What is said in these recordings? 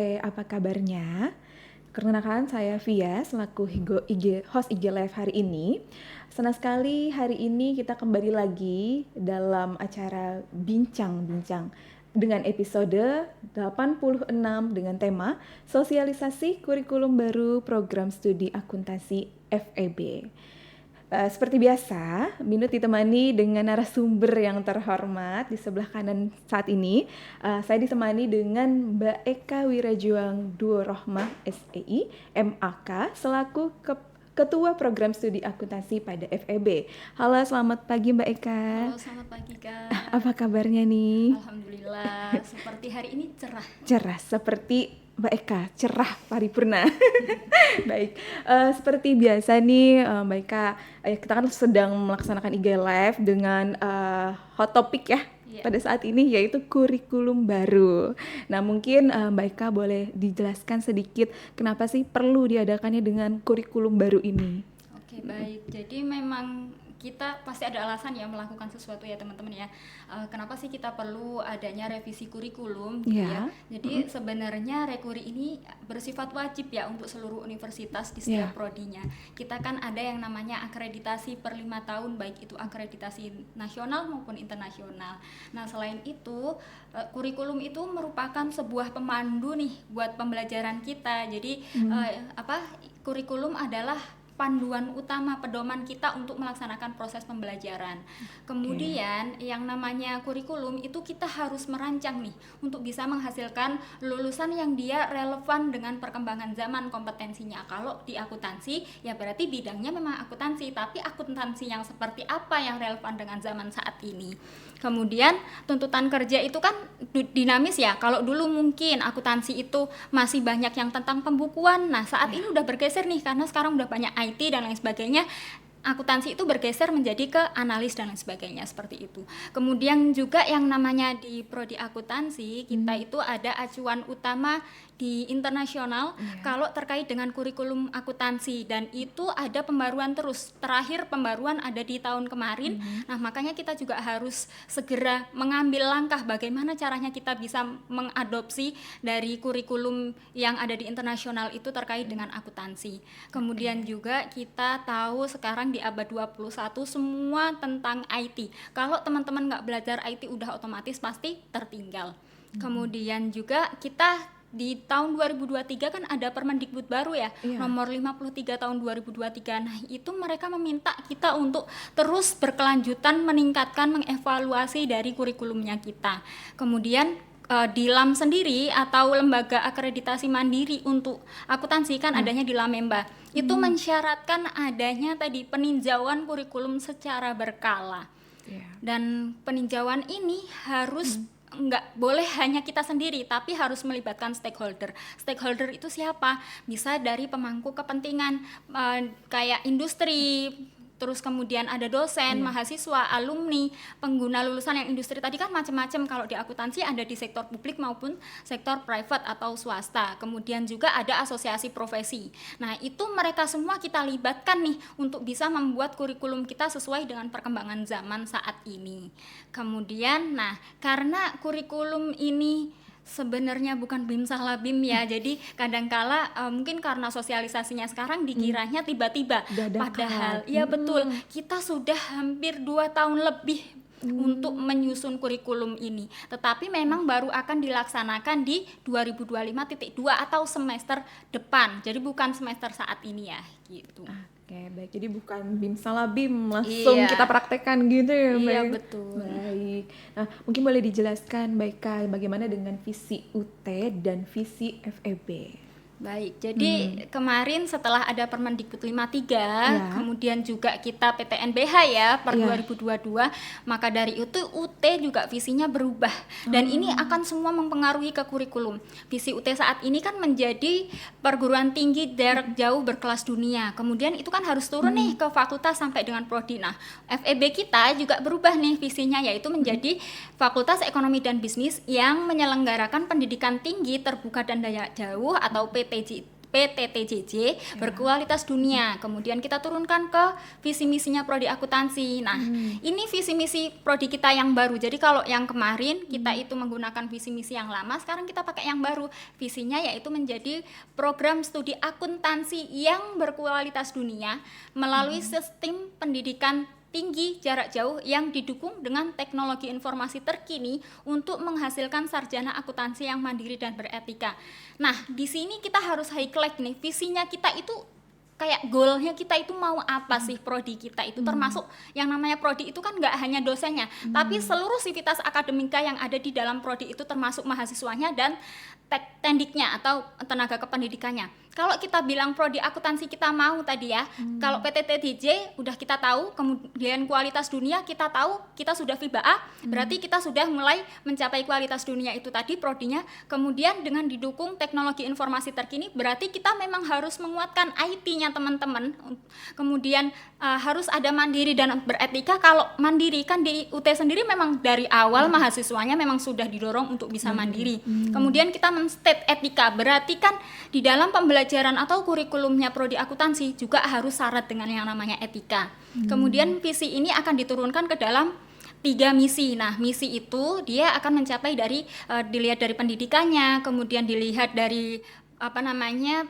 Apa kabarnya? Perkenalkan saya Via selaku host IG Live hari ini. Senang sekali hari ini kita kembali lagi dalam acara Bincang-Bincang dengan episode 86 dengan tema Sosialisasi Kurikulum Baru Program Studi Akuntansi FEB. Seperti biasa, Minut ditemani dengan narasumber yang terhormat di sebelah kanan saat ini. Saya ditemani dengan Mbak Eka Wirajuang Duo Rohmah SEI MAK selaku Ketua Program Studi Akuntansi pada FEB. Halo, selamat pagi Mbak Eka. Halo, selamat pagi Kak. Apa kabarnya nih? Alhamdulillah, seperti hari ini cerah. Cerah, seperti Mbak Eka, cerah paripurna. Baik, seperti biasa nih Mbak Eka, kita kan sedang melaksanakan IG Live dengan hot topic ya pada saat ini, yaitu kurikulum baru. Nah mungkin Mbak Eka boleh dijelaskan sedikit kenapa sih perlu diadakannya dengan kurikulum baru ini? Oke, baik. Jadi memang kita pasti ada alasan ya melakukan sesuatu ya teman-teman ya. Kenapa sih kita perlu adanya revisi kurikulum gitu ya. Jadi sebenarnya rekuri ini bersifat wajib ya untuk seluruh universitas di setiap prodinya. Kita kan ada yang namanya akreditasi per 5 tahun, baik itu akreditasi nasional maupun internasional. Nah selain itu kurikulum itu merupakan sebuah pemandu nih buat pembelajaran kita. Jadi kurikulum adalah panduan utama, pedoman kita untuk melaksanakan proses pembelajaran. Kemudian yang namanya kurikulum itu kita harus merancang nih untuk bisa menghasilkan lulusan yang dia relevan dengan perkembangan zaman kompetensinya. Kalau di akuntansi ya berarti bidangnya memang akuntansi, tapi akuntansi yang seperti apa yang relevan dengan zaman saat ini. Kemudian tuntutan kerja itu kan dinamis ya. Kalau dulu mungkin akuntansi itu masih banyak yang tentang pembukuan. Nah, saat ini udah bergeser nih karena sekarang udah banyak IT dan lain sebagainya. Akuntansi itu bergeser menjadi ke analis dan lain sebagainya seperti itu. Kemudian juga yang namanya di prodi akuntansi kita itu ada acuan utama di internasional kalau terkait dengan kurikulum akuntansi, dan itu ada pembaruan terus. Terakhir pembaruan ada di tahun kemarin. Nah, makanya kita juga harus segera mengambil langkah bagaimana caranya kita bisa mengadopsi dari kurikulum yang ada di internasional itu terkait dengan akuntansi. Kemudian juga kita tahu sekarang di abad 21 semua tentang IT. Kalau teman-teman nggak belajar IT udah otomatis pasti tertinggal. Kemudian juga kita di tahun 2023 kan ada Permendikbud baru ya, nomor 53 tahun 2023. Nah, itu mereka meminta kita untuk terus berkelanjutan meningkatkan, mengevaluasi dari kurikulumnya kita. Kemudian di LAM sendiri atau lembaga akreditasi mandiri untuk akuntansi kan adanya di Lamemba. Itu mensyaratkan adanya tadi peninjauan kurikulum secara berkala. Dan peninjauan ini harus nggak boleh hanya kita sendiri, tapi harus melibatkan stakeholder. Stakeholder itu siapa? Bisa dari pemangku kepentingan kayak industri, terus kemudian ada dosen, mahasiswa, alumni, pengguna lulusan yang industri tadi kan macam-macam. Kalau di akuntansi ada di sektor publik maupun sektor private atau swasta. Kemudian juga ada asosiasi profesi. Nah, itu mereka semua kita libatkan nih untuk bisa membuat kurikulum kita sesuai dengan perkembangan zaman saat ini. Kemudian, karena kurikulum ini sebenarnya bukan bim salah bim ya, jadi kadangkala mungkin karena sosialisasinya sekarang dikiranya tiba-tiba, padahal ya betul, kita sudah hampir 2 tahun lebih untuk menyusun kurikulum ini, tetapi memang baru akan dilaksanakan di 2025.2 atau semester depan, jadi bukan semester saat ini ya gitu. Oke, baik. Jadi bukan bim salah bim, langsung kita praktekkan gitu ya, Mbak. Iya, betul. Baik. Nah, mungkin boleh dijelaskan, Mbak Eka, bagaimana dengan visi UT dan visi FEB? Baik, jadi kemarin setelah ada Permendikbud 53, kemudian juga kita PTNBH ya per 2022, maka dari itu UT juga visinya berubah, dan ini akan semua mempengaruhi ke kurikulum. Visi UT saat ini kan menjadi perguruan tinggi jarak jauh berkelas dunia, kemudian itu kan harus turun nih ke fakultas sampai dengan prodi. Nah, FEB kita juga berubah nih visinya, yaitu menjadi Fakultas Ekonomi dan Bisnis yang menyelenggarakan pendidikan tinggi terbuka dan jarak jauh atau PTTJJ berkualitas dunia. Kemudian kita turunkan ke visi misinya prodi akuntansi. Nah, ini visi misi prodi kita yang baru. Jadi kalau yang kemarin kita itu menggunakan visi misi yang lama, sekarang kita pakai yang baru. Visinya yaitu menjadi program studi akuntansi yang berkualitas dunia melalui sistem pendidikan tinggi jarak jauh yang didukung dengan teknologi informasi terkini untuk menghasilkan sarjana akuntansi yang mandiri dan beretika. Nah, di sini kita harus highlight nih, visinya kita itu kayak goalnya kita itu mau apa sih prodi kita itu, termasuk yang namanya prodi itu kan nggak hanya dosennya, tapi seluruh sivitas akademika yang ada di dalam prodi itu termasuk mahasiswanya dan tendiknya atau tenaga kependidikannya. Kalau kita bilang prodi akuntansi kita mau tadi ya, kalau PTTDJ udah kita tahu, kemudian kualitas dunia kita tahu, kita sudah FIBA A, berarti kita sudah mulai mencapai kualitas dunia itu tadi prodinya. Kemudian dengan didukung teknologi informasi terkini, berarti kita memang harus menguatkan IT-nya teman-teman. Kemudian harus ada mandiri dan beretika. Kalau mandiri kan di UT sendiri memang dari awal mahasiswanya memang sudah didorong untuk bisa mandiri. Kemudian kita men-state etika, berarti kan di dalam pembelajaran atau kurikulumnya prodi akuntansi juga harus syarat dengan yang namanya etika. Kemudian visi ini akan diturunkan ke dalam 3 misi. Nah, misi itu dia akan mencapai dari dilihat dari pendidikannya, kemudian dilihat dari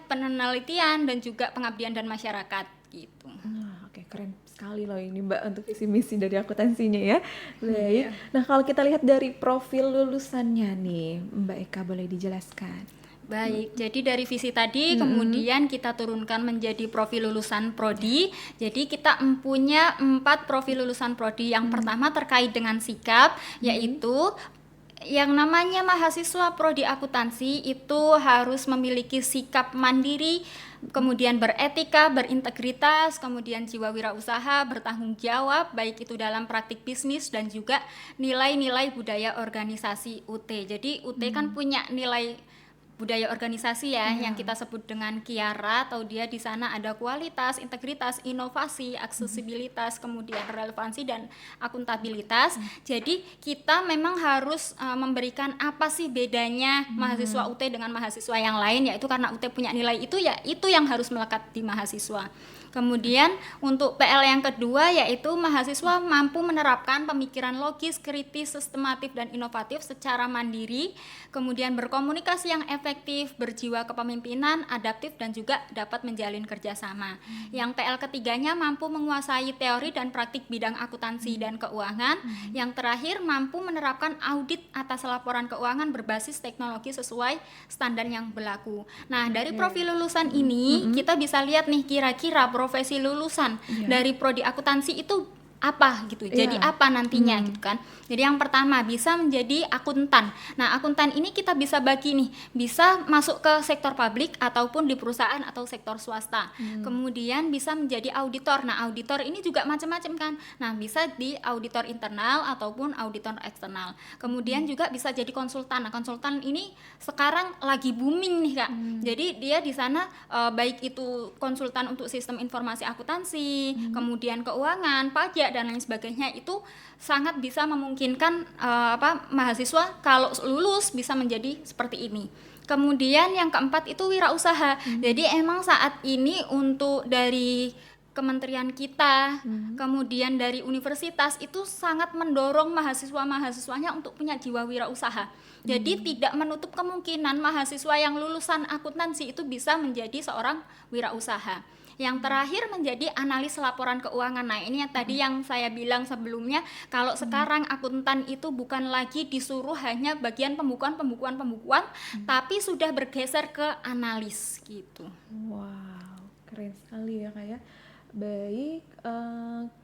penelitian dan juga pengabdian dan masyarakat gitu. Oke, keren sekali loh ini Mbak untuk visi misi dari akuntansinya ya. Baik. Nah, kalau kita lihat dari profil lulusannya nih, Mbak Eka boleh dijelaskan? Baik, jadi dari visi tadi kemudian kita turunkan menjadi profil lulusan prodi. Jadi kita mempunyai 4 profil lulusan prodi. Yang pertama terkait dengan sikap, yaitu yang namanya mahasiswa prodi akuntansi itu harus memiliki sikap mandiri, kemudian beretika, berintegritas, kemudian jiwa wirausaha, bertanggung jawab, baik itu dalam praktik bisnis dan juga nilai-nilai budaya organisasi UT. Jadi UT kan punya nilai budaya organisasi ya, yang kita sebut dengan KIARA, atau dia di sana ada kualitas, integritas, inovasi, aksesibilitas, kemudian relevansi dan akuntabilitas. Jadi kita memang harus memberikan apa sih bedanya mahasiswa UT dengan mahasiswa yang lain, yaitu karena UT punya nilai itu, ya itu yang harus melekat di mahasiswa. Kemudian untuk PL yang kedua yaitu mahasiswa mampu menerapkan pemikiran logis, kritis, sistematif dan inovatif secara mandiri, kemudian berkomunikasi yang efektif, berjiwa kepemimpinan, adaptif dan juga dapat menjalin kerjasama. Yang PL ketiganya mampu menguasai teori dan praktik bidang akuntansi dan keuangan. Yang terakhir mampu menerapkan audit atas laporan keuangan berbasis teknologi sesuai standar yang berlaku. Nah, dari profil lulusan ini kita bisa lihat nih kira-kira profesi lulusan dari prodi akuntansi itu apa gitu. Jadi apa nantinya gitu kan. Jadi yang pertama bisa menjadi akuntan. Nah, akuntan ini kita bisa bagi nih, bisa masuk ke sektor publik ataupun di perusahaan atau sektor swasta. Kemudian bisa menjadi auditor. Nah, auditor ini juga macam-macam kan. Nah, bisa di auditor internal ataupun auditor eksternal. Kemudian juga bisa jadi konsultan. Nah, konsultan ini sekarang lagi booming nih Kak. Jadi dia di sana baik itu konsultan untuk sistem informasi akuntansi, kemudian keuangan, pajak dan lain sebagainya, itu sangat bisa memungkinkan mahasiswa kalau lulus bisa menjadi seperti ini. Kemudian yang keempat itu wirausaha. Jadi emang saat ini untuk dari kementerian kita, kemudian dari universitas itu sangat mendorong mahasiswa-mahasiswanya untuk punya jiwa wirausaha. Jadi tidak menutup kemungkinan mahasiswa yang lulusan akuntansi itu bisa menjadi seorang wirausaha. Yang terakhir menjadi analis laporan keuangan. Nah, ini yang tadi yang saya bilang sebelumnya, kalau sekarang akuntan itu bukan lagi disuruh hanya bagian pembukuan, tapi sudah bergeser ke analis gitu. Wow, keren sekali ya Kak ya. Baik,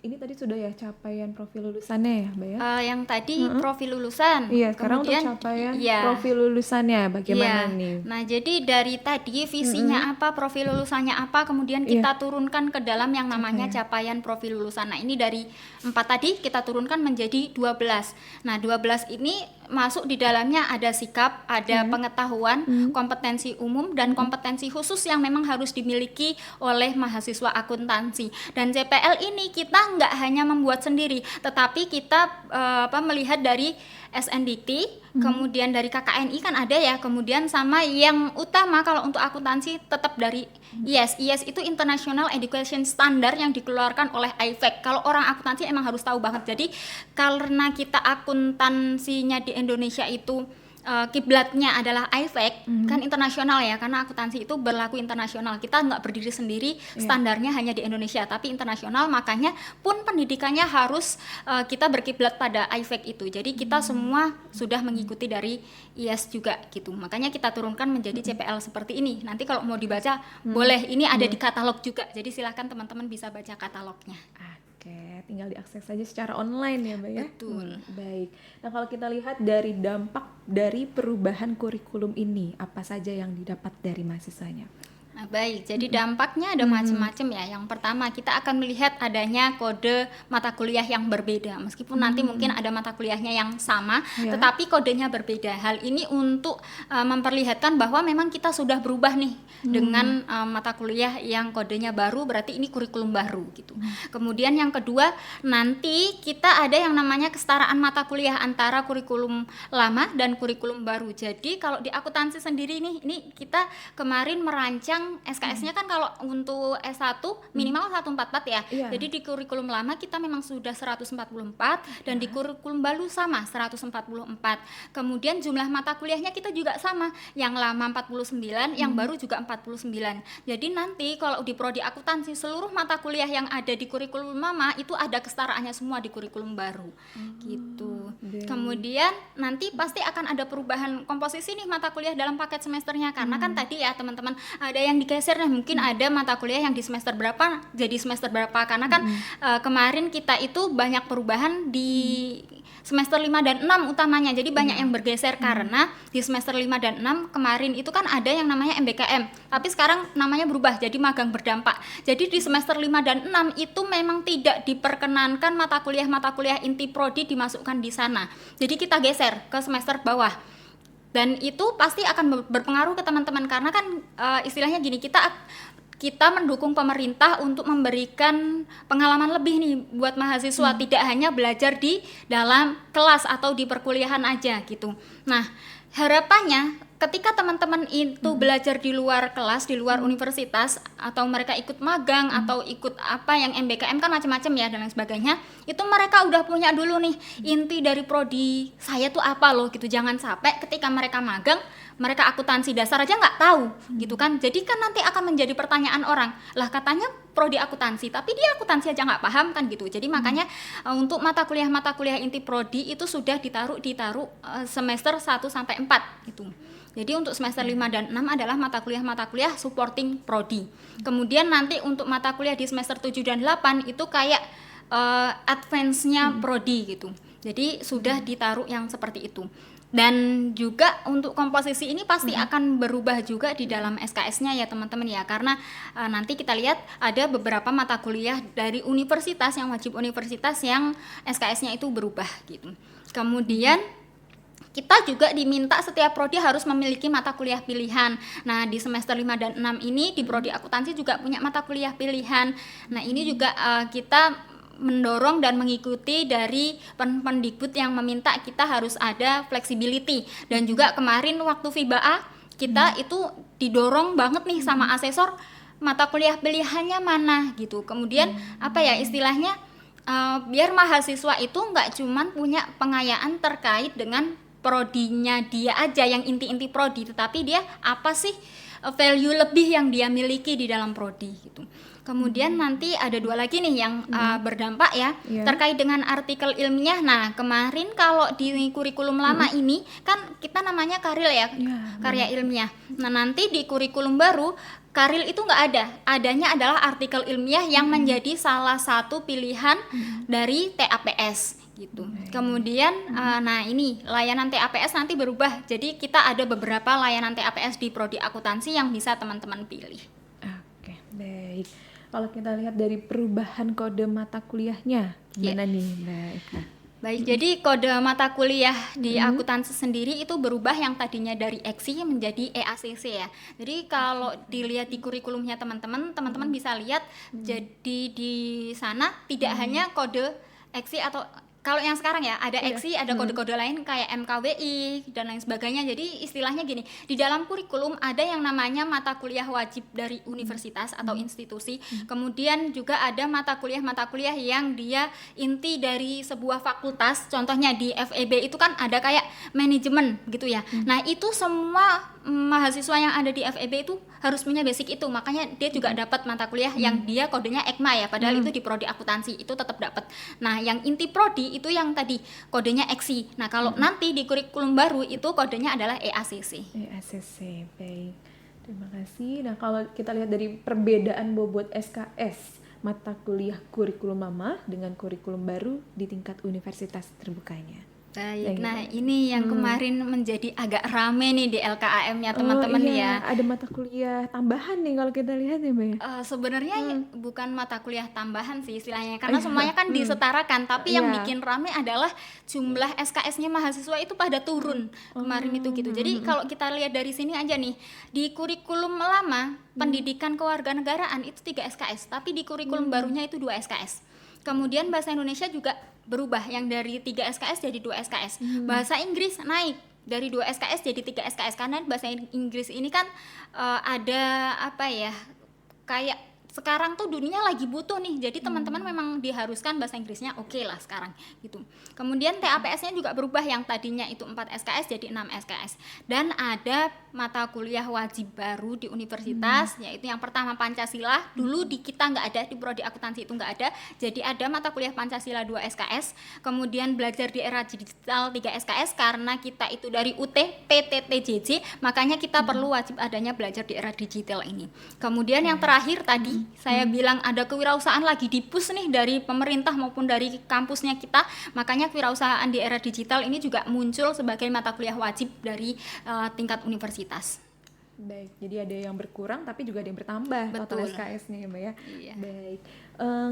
ini tadi sudah ya capaian profil lulusannya ya Mbak ya? Yang tadi profil lulusan. Iya, sekarang kemudian, untuk capaian profil lulusannya bagaimana nih? Nah, jadi dari tadi visinya apa, profil lulusannya apa, kemudian kita turunkan ke dalam yang namanya capaian profil lulusan. Nah, ini dari 4 tadi kita turunkan menjadi 12. Nah, 12 ini masuk di dalamnya ada sikap, ada pengetahuan, kompetensi umum dan kompetensi khusus yang memang harus dimiliki oleh mahasiswa akuntansi. Dan CPL ini kita nggak hanya membuat sendiri, tetapi kita melihat dari SNDT, kemudian dari KKNI kan ada ya, kemudian sama yang utama kalau untuk akuntansi tetap dari IES. IES itu International Education Standard yang dikeluarkan oleh IFAC. Kalau orang akuntansi emang harus tahu banget. Jadi karena kita akuntansinya di Indonesia itu kiblatnya adalah IFAC, kan internasional ya, karena akuntansi itu berlaku internasional. Kita nggak berdiri sendiri, standarnya hanya di Indonesia, tapi internasional, makanya pun pendidikannya harus kita berkiblat pada IFAC itu. Jadi kita semua sudah mengikuti dari IES juga gitu. Makanya kita turunkan menjadi CPL seperti ini. Nanti kalau mau dibaca boleh, ini ada di katalog juga. Jadi silakan teman-teman bisa baca katalognya. Oke, tinggal diakses saja secara online ya, Mbak ya. Betul. Baik. Nah, kalau kita lihat dari dampak dari perubahan kurikulum ini, apa saja yang didapat dari mahasiswanya? Nah, baik, jadi dampaknya ada macam-macam ya. Yang pertama, kita akan melihat adanya kode mata kuliah yang berbeda. Meskipun nanti mungkin ada mata kuliahnya yang sama, tetapi kodenya berbeda. Hal ini untuk memperlihatkan bahwa memang kita sudah berubah nih dengan mata kuliah yang kodenya baru, berarti ini kurikulum baru gitu. Kemudian yang kedua, nanti kita ada yang namanya kesetaraan mata kuliah antara kurikulum lama dan kurikulum baru. Jadi kalau di akuntansi sendiri nih, ini kita kemarin merancang SKS-nya kan kalau untuk S1 minimal 144 ya. Jadi di kurikulum lama kita memang sudah 144 dan di kurikulum baru sama 144. Kemudian jumlah mata kuliahnya kita juga sama, yang lama 49, yang baru juga 49. Jadi nanti kalau di prodi akuntansi seluruh mata kuliah yang ada di kurikulum lama itu ada kesetaraannya semua di kurikulum baru. Gitu. Kemudian nanti pasti akan ada perubahan komposisi nih mata kuliah dalam paket semesternya, karena kan tadi ya teman-teman ada yang digeser nih, mungkin ada mata kuliah yang di semester berapa jadi semester berapa, karena kan kemarin kita itu banyak perubahan di semester 5 dan 6 utamanya, jadi banyak yang bergeser karena di semester 5 dan 6 kemarin itu kan ada yang namanya MBKM, tapi sekarang namanya berubah jadi magang berdampak. Jadi di semester 5 dan 6 itu memang tidak diperkenankan mata kuliah inti prodi dimasukkan di sana, jadi kita geser ke semester bawah. Dan itu pasti akan berpengaruh ke teman-teman, karena kan istilahnya gini, kita mendukung pemerintah untuk memberikan pengalaman lebih nih buat mahasiswa, tidak hanya belajar di dalam kelas atau di perkuliahan aja gitu. Nah, harapannya ketika teman-teman itu belajar di luar kelas, di luar universitas, atau mereka ikut magang atau ikut apa yang MBKM kan macam-macam ya dan lain sebagainya, itu mereka udah punya dulu nih inti dari prodi saya tuh apa loh gitu. Jangan sampai ketika mereka magang, mereka akuntansi dasar aja nggak tahu gitu kan. Jadi kan nanti akan menjadi pertanyaan orang, lah katanya prodi akuntansi tapi dia akuntansi aja nggak paham kan gitu. Jadi makanya untuk mata kuliah inti prodi itu sudah ditaruh semester 1 sampai 4 gitu. Jadi untuk semester 5 dan 6 adalah mata kuliah supporting prodi. Kemudian nanti untuk mata kuliah di semester 7 dan 8 itu kayak advance-nya prodi gitu. Jadi sudah ditaruh yang seperti itu. Dan juga untuk komposisi ini pasti akan berubah juga di dalam SKS-nya ya teman-teman ya, karena nanti kita lihat ada beberapa mata kuliah dari universitas yang wajib universitas yang SKS-nya itu berubah gitu. Kemudian kita juga diminta setiap prodi harus memiliki mata kuliah pilihan. Nah, di semester 5 dan 6 ini di prodi akuntansi juga punya mata kuliah pilihan. Nah, ini juga kita mendorong dan mengikuti dari Pendikbud yang meminta kita harus ada flexibility. Dan juga kemarin waktu FIBA kita itu didorong banget nih sama asesor, mata kuliah pilihannya mana gitu. Kemudian apa ya istilahnya, biar mahasiswa itu nggak cuman punya pengayaan terkait dengan prodinya dia aja yang inti-inti prodi, tetapi dia apa sih value lebih yang dia miliki di dalam prodi gitu. Kemudian nanti ada 2 lagi nih yang berdampak ya, terkait dengan artikel ilmiah. Nah, kemarin kalau di kurikulum lama ini kan kita namanya karil ya, karya ilmiah. Nah, nanti di kurikulum baru karil itu nggak ada, adanya adalah artikel ilmiah yang menjadi salah satu pilihan dari TAPS gitu. Kemudian nah ini layanan TAPS nanti berubah. Jadi kita ada beberapa layanan TAPS di prodi akuntansi yang bisa teman-teman pilih. Oke, baik. Kalau kita lihat dari perubahan kode mata kuliahnya, gimana nih Mbak Eka? Baik, jadi kode mata kuliah di akuntansi sendiri itu berubah yang tadinya dari EKSI menjadi EACC ya. Jadi kalau dilihat di kurikulumnya teman-teman bisa lihat, jadi di sana tidak hanya kode EKSI atau kalau yang sekarang ya ada Iya. EXI, ada kode-kode lain kayak MKWI dan lain sebagainya. Jadi istilahnya gini, di dalam kurikulum ada yang namanya mata kuliah wajib dari universitas atau institusi. Kemudian juga ada mata kuliah yang dia inti dari sebuah fakultas. Contohnya di FEB itu kan ada kayak manajemen gitu ya. Nah, itu semua mahasiswa yang ada di FEB itu harus punya basic itu. Makanya dia juga dapat mata kuliah yang dia kodenya EKMA ya, padahal itu di prodi akuntansi itu tetap dapat. Nah, yang inti prodi itu yang tadi kodenya EXI. Nah, kalau nanti di kurikulum baru itu kodenya adalah EACC. EACC, baik. Terima kasih. Nah, kalau kita lihat dari perbedaan bobot SKS mata kuliah kurikulum lama dengan kurikulum baru di tingkat universitas terbukanya. Baik, nah ini yang kemarin menjadi agak rame nih di LKAM-nya teman-teman ya. Ada mata kuliah tambahan nih kalau kita lihat ya, Mbak ya. Sebenarnya bukan mata kuliah tambahan sih istilahnya, karena semuanya kan disetarakan. Tapi yang bikin rame adalah jumlah SKS-nya mahasiswa itu pada turun kemarin itu gitu. Jadi kalau kita lihat dari sini aja nih, di kurikulum lama pendidikan kewarganegaraan itu 3 SKS, tapi di kurikulum barunya itu 2 SKS. Kemudian bahasa Indonesia juga berubah, yang dari 3 SKS jadi 2 SKS. Bahasa Inggris naik dari 2 SKS jadi 3 SKS, karena bahasa Inggris ini kan ada apa ya, kayak sekarang tuh dunia lagi butuh nih, jadi teman-teman memang diharuskan bahasa Inggrisnya oke lah sekarang gitu. Kemudian TAPS-nya juga berubah, yang tadinya itu 4 SKS jadi 6 SKS. Dan ada mata kuliah wajib baru di universitas, yaitu yang pertama Pancasila. Dulu di kita nggak ada, di prodi akuntansi itu nggak ada, jadi ada mata kuliah Pancasila 2 SKS. Kemudian belajar di era digital 3 SKS, karena kita itu dari UT PTTJJ, makanya kita perlu wajib adanya belajar di era digital ini. Kemudian yang terakhir tadi saya bilang ada kewirausahaan lagi di-push nih dari pemerintah maupun dari kampusnya kita, makanya kewirausahaan di era digital ini juga muncul sebagai mata kuliah wajib dari tingkat universitas. Baik, jadi ada yang berkurang tapi juga ada yang bertambah total Betul. SKS-nya ya, Mbak ya. Iya. Baik.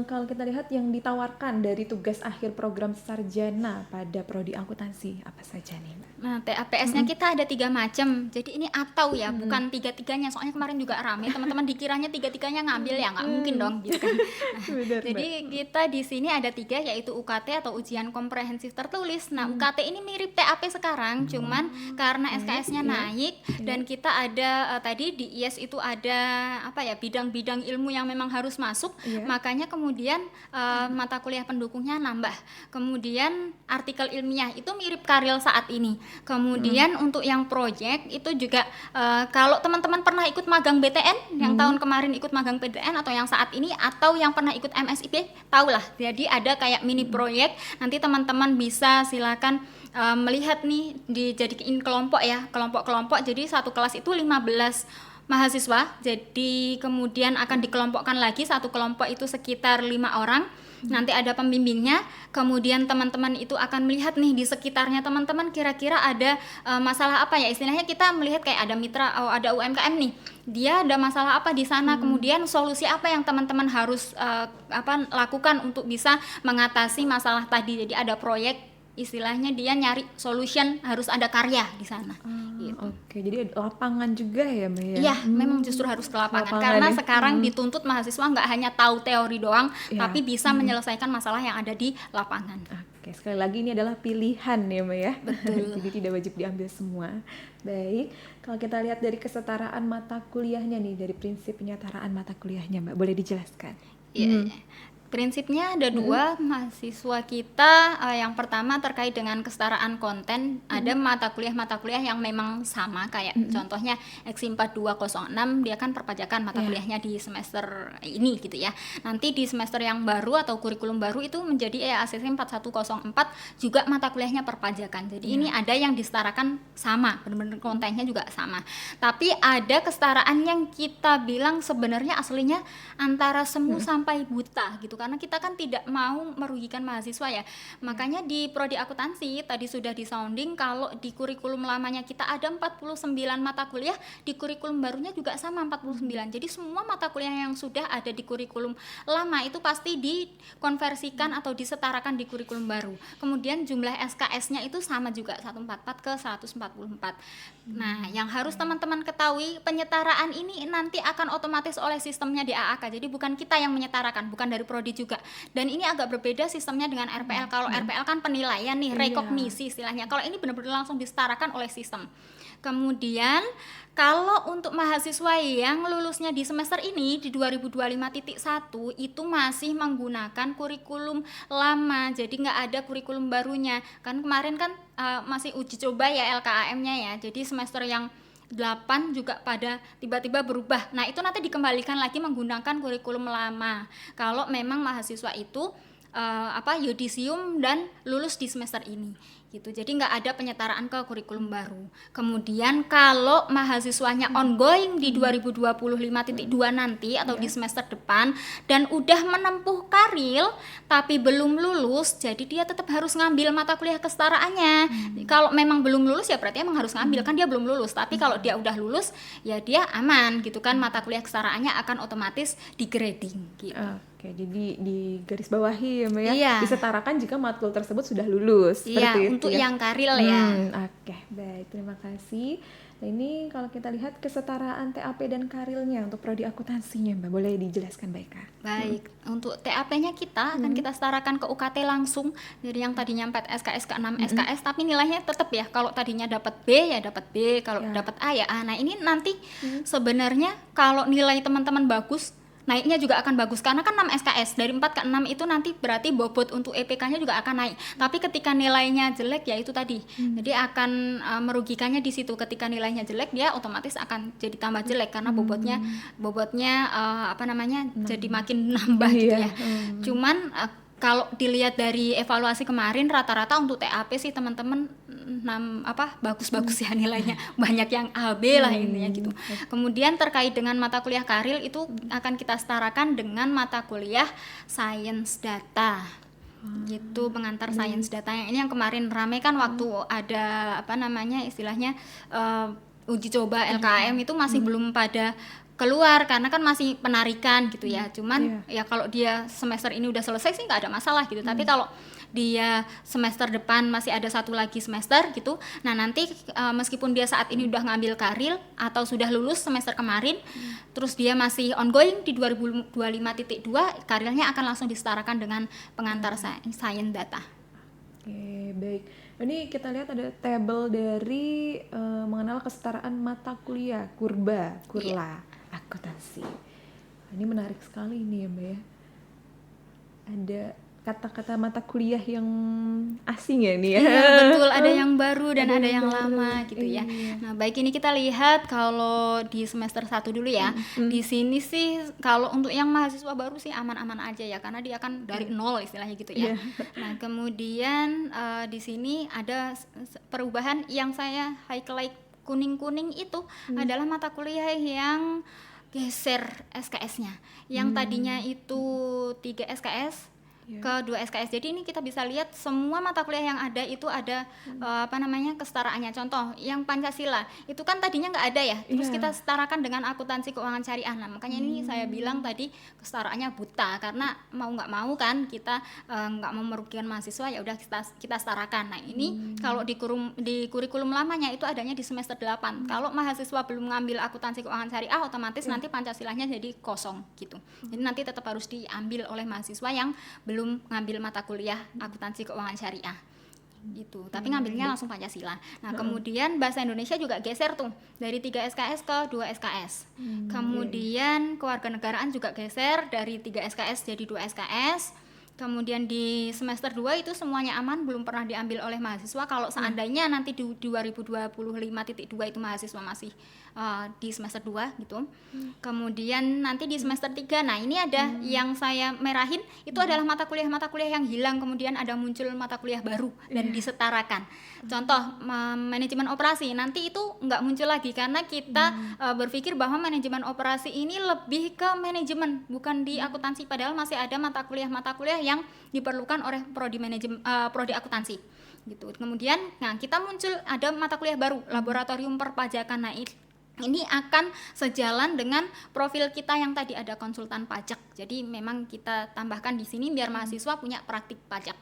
Kalau kita lihat yang ditawarkan dari tugas akhir program sarjana pada prodi akuntansi apa saja nih, Mbak? Nah, TAPS-nya kita ada 3 macam. Jadi ini atau ya, bukan 3-3-nya. Soalnya kemarin juga rame, teman-teman dikiranya 3-3-nya ngambil, ya nggak mungkin dong gitu kan. Nah, Benar, jadi kita di sini ada 3, yaitu UKT atau ujian komprehensif tertulis. Nah, UKT ini mirip TAP sekarang, cuman karena SKS-nya naik dan kita ada tadi di IS itu ada apa ya, bidang-bidang ilmu yang memang harus masuk, makanya kemudian mata kuliah pendukungnya nambah. Kemudian artikel ilmiah itu mirip Karil saat ini. Kemudian untuk yang proyek itu juga kalau teman-teman pernah ikut magang BTN yang tahun kemarin ikut magang BTN atau yang saat ini atau yang pernah ikut MSIP, tahulah. Jadi ada kayak mini proyek, nanti teman-teman bisa silakan melihat nih, dijadikan kelompok ya, kelompok-kelompok. Jadi satu kelas itu 15 mahasiswa, jadi kemudian akan dikelompokkan lagi, satu kelompok itu sekitar 5 orang. Nanti ada pembimbingnya, kemudian teman-teman itu akan melihat nih di sekitarnya teman-teman kira-kira ada masalah apa ya, istilahnya kita melihat kayak ada mitra, ada UMKM nih, dia ada masalah apa di sana, kemudian solusi apa yang teman-teman harus lakukan untuk bisa mengatasi masalah tadi. Jadi ada proyek, istilahnya dia nyari solution, harus ada karya di sana. Gitu. Oke, jadi ada lapangan juga ya, Mbak ya? Iya, memang justru harus ke lapangan, Lapangan karena ya. sekarang dituntut mahasiswa nggak hanya tahu teori doang, Iya. tapi bisa menyelesaikan masalah yang ada di lapangan. Oke, sekali lagi ini adalah pilihan ya, Mbak ya. Betul. Jadi tidak wajib diambil semua. Baik, kalau kita lihat dari kesetaraan mata kuliahnya nih, dari prinsip penyetaraan mata kuliahnya, Mbak, boleh dijelaskan? Iya. Prinsipnya ada 2, mahasiswa kita yang pertama terkait dengan kesetaraan konten. Ada mata kuliah yang memang sama, kayak contohnya EXI 4206, dia kan perpajakan mata kuliahnya di semester ini gitu ya. Nanti di semester yang baru atau kurikulum baru itu menjadi EACC 4104 juga mata kuliahnya perpajakan. Jadi ini ada yang disetarakan sama, benar-benar kontennya juga sama. Tapi ada kesetaraan yang kita bilang sebenarnya aslinya antara semu sampai buta gitu, karena kita kan tidak mau merugikan mahasiswa ya. Makanya di prodi akuntansi tadi sudah disounding, kalau di kurikulum lamanya kita ada 49 mata kuliah, di kurikulum barunya juga sama 49. Jadi semua mata kuliah yang sudah ada di kurikulum lama itu pasti dikonversikan atau disetarakan di kurikulum baru. Kemudian jumlah SKS-nya itu sama juga, 144 ke 144. Nah, yang harus teman-teman ketahui, penyetaraan ini nanti akan otomatis oleh sistemnya di AAK. Jadi bukan kita yang menyetarakan, bukan dari prodi juga. Dan ini agak berbeda sistemnya dengan RPL. Kalau RPL kan penilaian nih, rekognisi istilahnya. Kalau ini benar-benar langsung disetarakan oleh sistem. Kemudian kalau untuk mahasiswa yang lulusnya di semester ini di 2025.1 itu masih menggunakan kurikulum lama, jadi nggak ada kurikulum barunya. Kan kemarin kan masih uji coba ya LKAM-nya ya, jadi semester yang 8 juga pada tiba-tiba berubah. Nah itu nanti dikembalikan lagi menggunakan kurikulum lama kalau memang mahasiswa itu yudisium dan lulus di semester ini gitu. Jadi nggak ada penyetaraan ke kurikulum baru. Kemudian kalau mahasiswanya ongoing di 2025.2 nanti atau di semester depan dan udah menempuh karil tapi belum lulus, jadi dia tetap harus ngambil mata kuliah kesetaraannya. Kalau memang belum lulus ya berarti emang harus ngambil, kan dia belum lulus. Tapi kalau dia udah lulus ya dia aman gitu kan, mata kuliah kesetaraannya akan otomatis di grading gitu. Oke, jadi di garis bawahi ya Mbak ya, Iya. disetarakan jika matkul tersebut sudah lulus. Iya, seperti untuk itu ya. yang karil ya. Oke, baik, terima kasih. Nah ini kalau kita lihat kesetaraan TAP dan karilnya untuk prodi akuntansinya Mbak, boleh dijelaskan Mbak Eka? Baik, untuk TAP-nya kita akan kita setarakan ke UKT langsung. Dari yang tadinya 4 SKS ke 6 SKS, tapi nilainya tetap ya, kalau tadinya dapat B ya dapat B, kalau dapat A ya A. Nah ini nanti sebenarnya kalau nilai teman-teman bagus, naiknya juga akan bagus karena kan 6 SKS, dari 4 ke 6 itu nanti berarti bobot untuk EPK-nya juga akan naik. Tapi ketika nilainya jelek ya itu tadi, jadi akan merugikannya di situ. Ketika nilainya jelek dia otomatis akan jadi tambah jelek karena bobotnya jadi makin nambah gitu ya. Cuman kalau dilihat dari evaluasi kemarin rata-rata untuk TAP sih teman-teman bagus-bagus ya nilainya, banyak yang AB lah intinya gitu. Kemudian terkait dengan mata kuliah karil itu akan kita setarakan dengan mata kuliah Science Data. Gitu, pengantar Science Data yang ini yang kemarin rame kan waktu ada istilahnya uji coba LKM itu masih belum pada keluar karena kan masih penarikan gitu ya. Cuman ya kalau dia semester ini udah selesai sih nggak ada masalah gitu. Tapi kalau dia semester depan masih ada satu lagi semester gitu, nah nanti meskipun dia saat ini udah ngambil karil atau sudah lulus semester kemarin, terus dia masih ongoing di 2025.2, karilnya akan langsung disetarakan dengan pengantar Science Data. Oke, baik. Ini kita lihat ada tabel dari mengenal kesetaraan mata kuliah kurla akuntansi. Ini menarik sekali ini ya Mbak ya. Ada kata-kata mata kuliah yang asing ya nih ya. Iya betul, ada yang baru dan ada yang lama gitu ya. Nah baik, ini kita lihat kalau di semester 1 dulu ya. Di sini sih kalau untuk yang mahasiswa baru sih aman-aman aja ya, karena dia kan dari nol istilahnya gitu ya. Nah kemudian di sini ada perubahan yang saya highlight kuning-kuning itu adalah mata kuliah yang geser SKS-nya. Yang tadinya itu 3 SKS ke 2 SKS. Jadi ini kita bisa lihat semua mata kuliah yang ada itu ada kesetaraannya. Contoh yang Pancasila itu kan tadinya nggak ada ya, terus kita setarakan dengan akuntansi keuangan syariah. Nah makanya ini saya bilang tadi kesetaraannya buta, karena mau nggak mau kan kita nggak mau merugikan mahasiswa, ya udah kita setarakan. Nah ini kalau di kurikulum lamanya itu adanya di semester 8. Kalau mahasiswa belum ngambil akuntansi keuangan syariah, otomatis nanti Pancasilanya jadi kosong gitu. Jadi nanti tetap harus diambil oleh mahasiswa yang belum ngambil mata kuliah akuntansi keuangan syariah gitu, tapi ngambilnya langsung Pancasila. Nah kemudian bahasa Indonesia juga geser tuh dari 3 SKS ke 2 SKS. Kemudian kewarganegaraan juga geser dari 3 SKS jadi 2 SKS. Kemudian di semester 2 itu semuanya aman, belum pernah diambil oleh mahasiswa. Kalau seandainya nanti di 2025.2 itu mahasiswa masih di semester 2 gitu. Kemudian nanti di semester 3, nah ini ada yang saya merahin, itu adalah mata kuliah yang hilang, kemudian ada muncul mata kuliah baru dan disetarakan. Contoh manajemen operasi, nanti itu nggak muncul lagi karena kita berpikir bahwa manajemen operasi ini lebih ke manajemen, bukan di akuntansi, padahal masih ada mata kuliah yang diperlukan oleh prodi akuntansi gitu. Kemudian kita muncul ada mata kuliah baru, laboratorium perpajakan. Nah ini akan sejalan dengan profil kita yang tadi ada konsultan pajak. Jadi memang kita tambahkan di sini biar mahasiswa punya praktik pajak.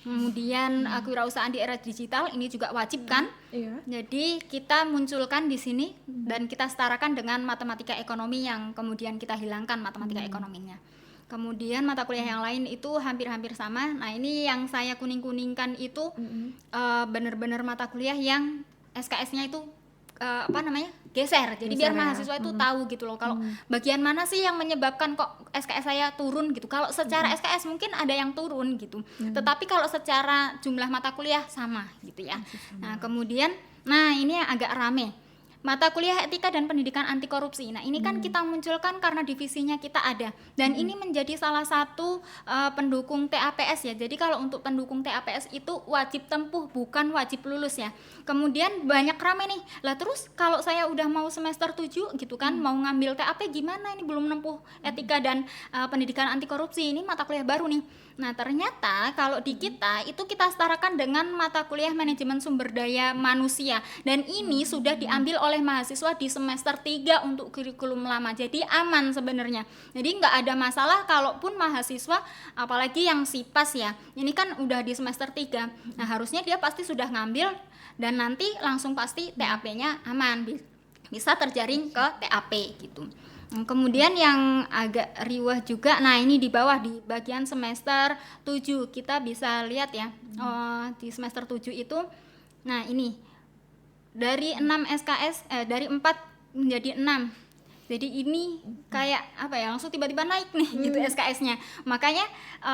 Kemudian kewirausahaan di era digital ini juga wajib kan? Jadi kita munculkan di sini dan kita setarakan dengan matematika ekonomi yang kemudian kita hilangkan matematika ekonominya. Kemudian mata kuliah yang lain itu hampir-hampir sama. Nah, ini yang saya kuning-kuningkan itu benar-benar mata kuliah yang SKS-nya itu geser. Jadi biar mahasiswa itu tahu gitu loh, kalau bagian mana sih yang menyebabkan kok SKS saya turun gitu. Kalau secara SKS mungkin ada yang turun gitu, tetapi kalau secara jumlah mata kuliah sama gitu ya. Nah, kemudian ini yang agak rame, mata kuliah etika dan pendidikan anti korupsi. Nah, ini kan kita munculkan karena divisinya kita ada, dan ini menjadi salah satu pendukung TAPS ya. Jadi kalau untuk pendukung TAPS itu wajib tempuh, bukan wajib lulus ya. Kemudian banyak rame nih, lah terus kalau saya udah mau semester 7 gitu kan, mau ngambil TAP gimana, ini belum menempuh etika dan pendidikan anti korupsi, ini mata kuliah baru nih. Nah, ternyata kalau di kita itu kita setarakan dengan mata kuliah manajemen sumber daya manusia, dan ini sudah diambil oleh mahasiswa di semester 3 untuk kurikulum lama. Jadi aman sebenarnya. Jadi nggak ada masalah kalaupun mahasiswa, apalagi yang SIPAS ya, ini kan udah di semester 3. Nah, harusnya dia pasti sudah ngambil dan nanti langsung pasti TAP-nya aman, bisa terjaring ke TAP gitu. Kemudian yang agak riwah juga, nah ini di bawah di bagian semester 7 kita bisa lihat ya, di semester 7 itu, nah ini dari 6 SKS, dari 4 menjadi 6. Jadi ini kayak apa ya, langsung tiba-tiba naik nih gitu SKS-nya. Makanya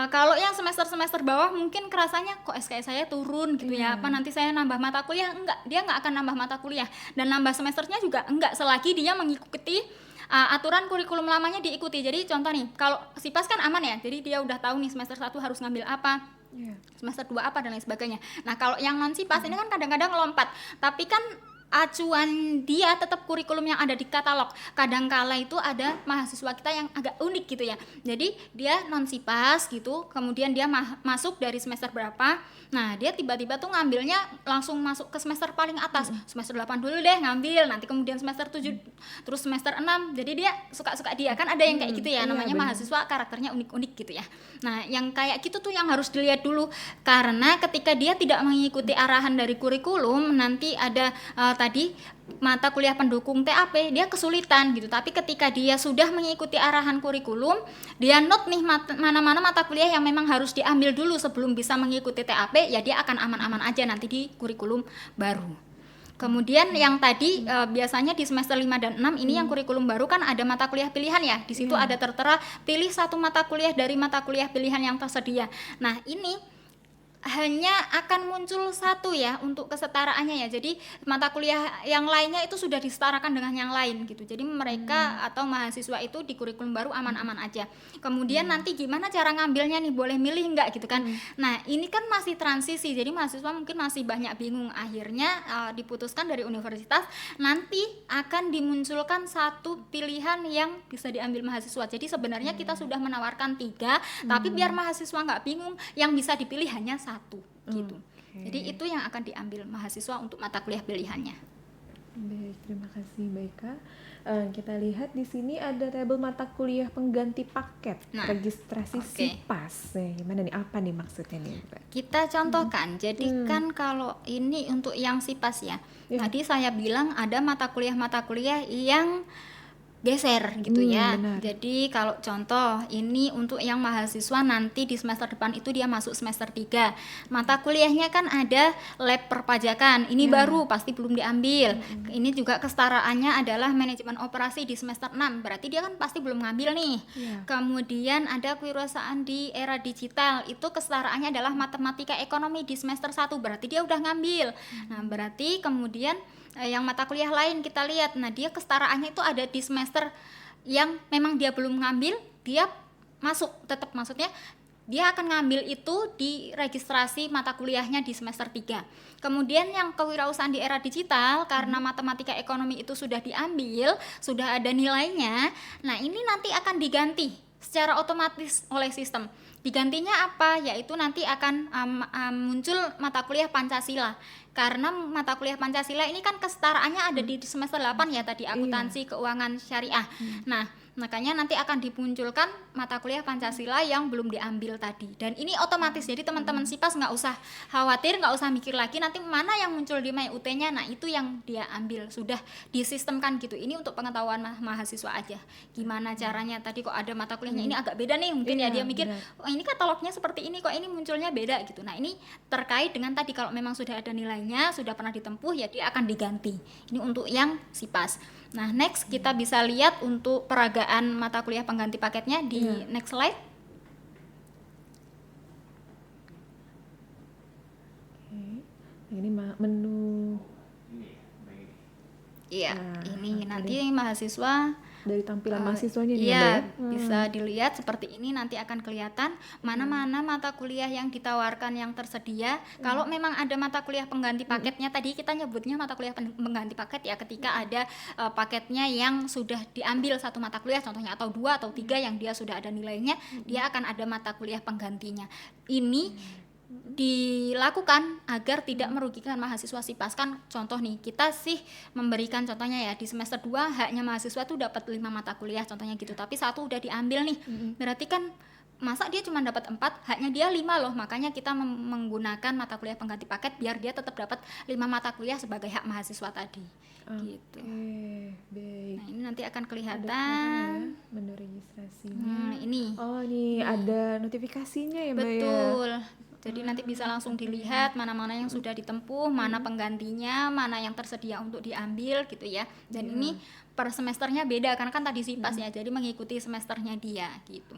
kalau yang semester-semester bawah mungkin kerasanya kok SKS saya turun gitu ya, apa nanti saya nambah mata kuliah? Enggak, dia nggak akan nambah mata kuliah, dan nambah semesternya juga enggak selagi dia mengikuti aturan kurikulum lamanya diikuti. Jadi contoh nih, kalau SIPAS kan aman ya, jadi dia udah tahu nih semester 1 harus ngambil apa, semester 2 apa dan lain sebagainya. Nah, kalau yang non SIPAS ini kan kadang-kadang lompat, tapi kan acuan dia tetap kurikulum yang ada di katalog. Kadangkala itu ada mahasiswa kita yang agak unik gitu ya, jadi dia non SIPAS gitu, kemudian dia masuk dari semester berapa, nah dia tiba-tiba tuh ngambilnya langsung masuk ke semester paling atas, semester 8 dulu deh ngambil, nanti kemudian semester 7, terus semester 6, jadi dia suka-suka dia, kan ada yang kayak gitu ya, namanya mahasiswa karakternya unik-unik gitu ya. Nah, yang kayak gitu tuh yang harus dilihat dulu, karena ketika dia tidak mengikuti arahan dari kurikulum, nanti ada tadi mata kuliah pendukung TAP dia kesulitan gitu. Tapi ketika dia sudah mengikuti arahan kurikulum, dia note nih mana-mana mata kuliah yang memang harus diambil dulu sebelum bisa mengikuti TAP, ya dia akan aman-aman aja nanti di kurikulum baru. Kemudian yang tadi biasanya di semester 5 dan 6 ini yang kurikulum baru kan ada mata kuliah pilihan ya. Di situ ada tertera pilih satu mata kuliah dari mata kuliah pilihan yang tersedia. Nah, ini hanya akan muncul satu ya untuk kesetaraannya ya. Jadi mata kuliah yang lainnya itu sudah disetarakan dengan yang lain gitu. Jadi mereka atau mahasiswa itu di kurikulum baru aman-aman aja. Kemudian nanti gimana cara ngambilnya nih, boleh milih enggak gitu kan. Nah, ini kan masih transisi, jadi mahasiswa mungkin masih banyak bingung. Akhirnya diputuskan dari universitas nanti akan dimunculkan satu pilihan yang bisa diambil mahasiswa. Jadi sebenarnya kita sudah menawarkan 3, tapi biar mahasiswa nggak bingung, yang bisa dipilih hanya satu gitu. Jadi itu yang akan diambil mahasiswa untuk mata kuliah pilihannya. Baik, terima kasih Mbak Eka. Kita lihat di sini ada tabel mata kuliah pengganti paket registrasi SIPAS. Gimana nih, apa nih maksudnya nih Mbak? Kita contohkan. Jadi kan kalau ini untuk yang SIPAS ya. Tadi saya bilang ada mata kuliah yang geser gitu ya. Benar. Jadi kalau contoh ini untuk yang mahasiswa nanti di semester depan itu dia masuk semester 3. Mata kuliahnya kan ada lab perpajakan. Ini baru pasti belum diambil. Ini juga kesetaraannya adalah manajemen operasi di semester 6. Berarti dia kan pasti belum ngambil nih. Kemudian ada kewirausahaan di era digital. Itu kesetaraannya adalah matematika ekonomi di semester 1. Berarti dia udah ngambil. Nah, berarti kemudian yang mata kuliah lain kita lihat, nah dia kesetaraannya itu ada di semester yang memang dia belum ngambil, dia masuk tetap, maksudnya dia akan ngambil itu di registrasi mata kuliahnya di semester 3. Kemudian yang kewirausahaan di era digital, karena matematika ekonomi itu sudah diambil, sudah ada nilainya, nah ini nanti akan diganti secara otomatis oleh sistem. Digantinya apa? Yaitu nanti akan muncul mata kuliah Pancasila. Karena mata kuliah Pancasila ini kan kesetaraannya ada di semester 8 ya tadi, akuntansi keuangan syariah. Nah, makanya nanti akan dimunculkan mata kuliah Pancasila yang belum diambil tadi. Dan ini otomatis, jadi teman-teman SIPAS nggak usah khawatir, nggak usah mikir lagi nanti mana yang muncul di MyUT-nya. Nah, itu yang dia ambil, sudah disistemkan gitu. Ini untuk pengetahuan mahasiswa aja. Gimana caranya tadi kok ada mata kuliahnya ini agak beda nih, mungkin ya dia mikir, oh ini katalognya seperti ini kok ini munculnya beda gitu. Nah, ini terkait dengan tadi kalau memang sudah ada nilainya, sudah pernah ditempuh ya dia akan diganti. Ini untuk yang SIPAS. Nah, next kita bisa lihat untuk peragaan mata kuliah pengganti paketnya di next slide. Ini menu. Iya, ini nanti mahasiswa dari tampilan mahasiswanya nih ya, Mbak ya. bisa dilihat seperti ini, nanti akan kelihatan mana-mana mata kuliah yang ditawarkan yang tersedia. Kalau memang ada mata kuliah pengganti paketnya, tadi kita nyebutnya mata kuliah pengganti paket ya, ketika ada paketnya yang sudah diambil satu mata kuliah contohnya, atau 2 atau 3 yang dia sudah ada nilainya, dia akan ada mata kuliah penggantinya. Ini dilakukan agar tidak merugikan mahasiswa SIPAS. Kan contoh nih, kita sih memberikan contohnya ya, di semester 2 haknya mahasiswa tuh dapat 5 mata kuliah contohnya gitu, tapi 1 udah diambil nih. Berarti kan masa dia cuma dapat 4, haknya dia 5 loh. Makanya kita menggunakan mata kuliah pengganti paket biar dia tetap dapat 5 mata kuliah sebagai hak mahasiswa tadi. Gitu. Baik. Nah, ini nanti akan kelihatan menu registrasinya. Ini. Oh, nih ada notifikasinya ya, Mbak ya. Betul. Jadi nanti bisa langsung dilihat mana-mana yang sudah ditempuh, mana penggantinya, mana yang tersedia untuk diambil gitu ya. Dan ini per semesternya beda karena kan tadi SIPAS ya, jadi mengikuti semesternya dia gitu.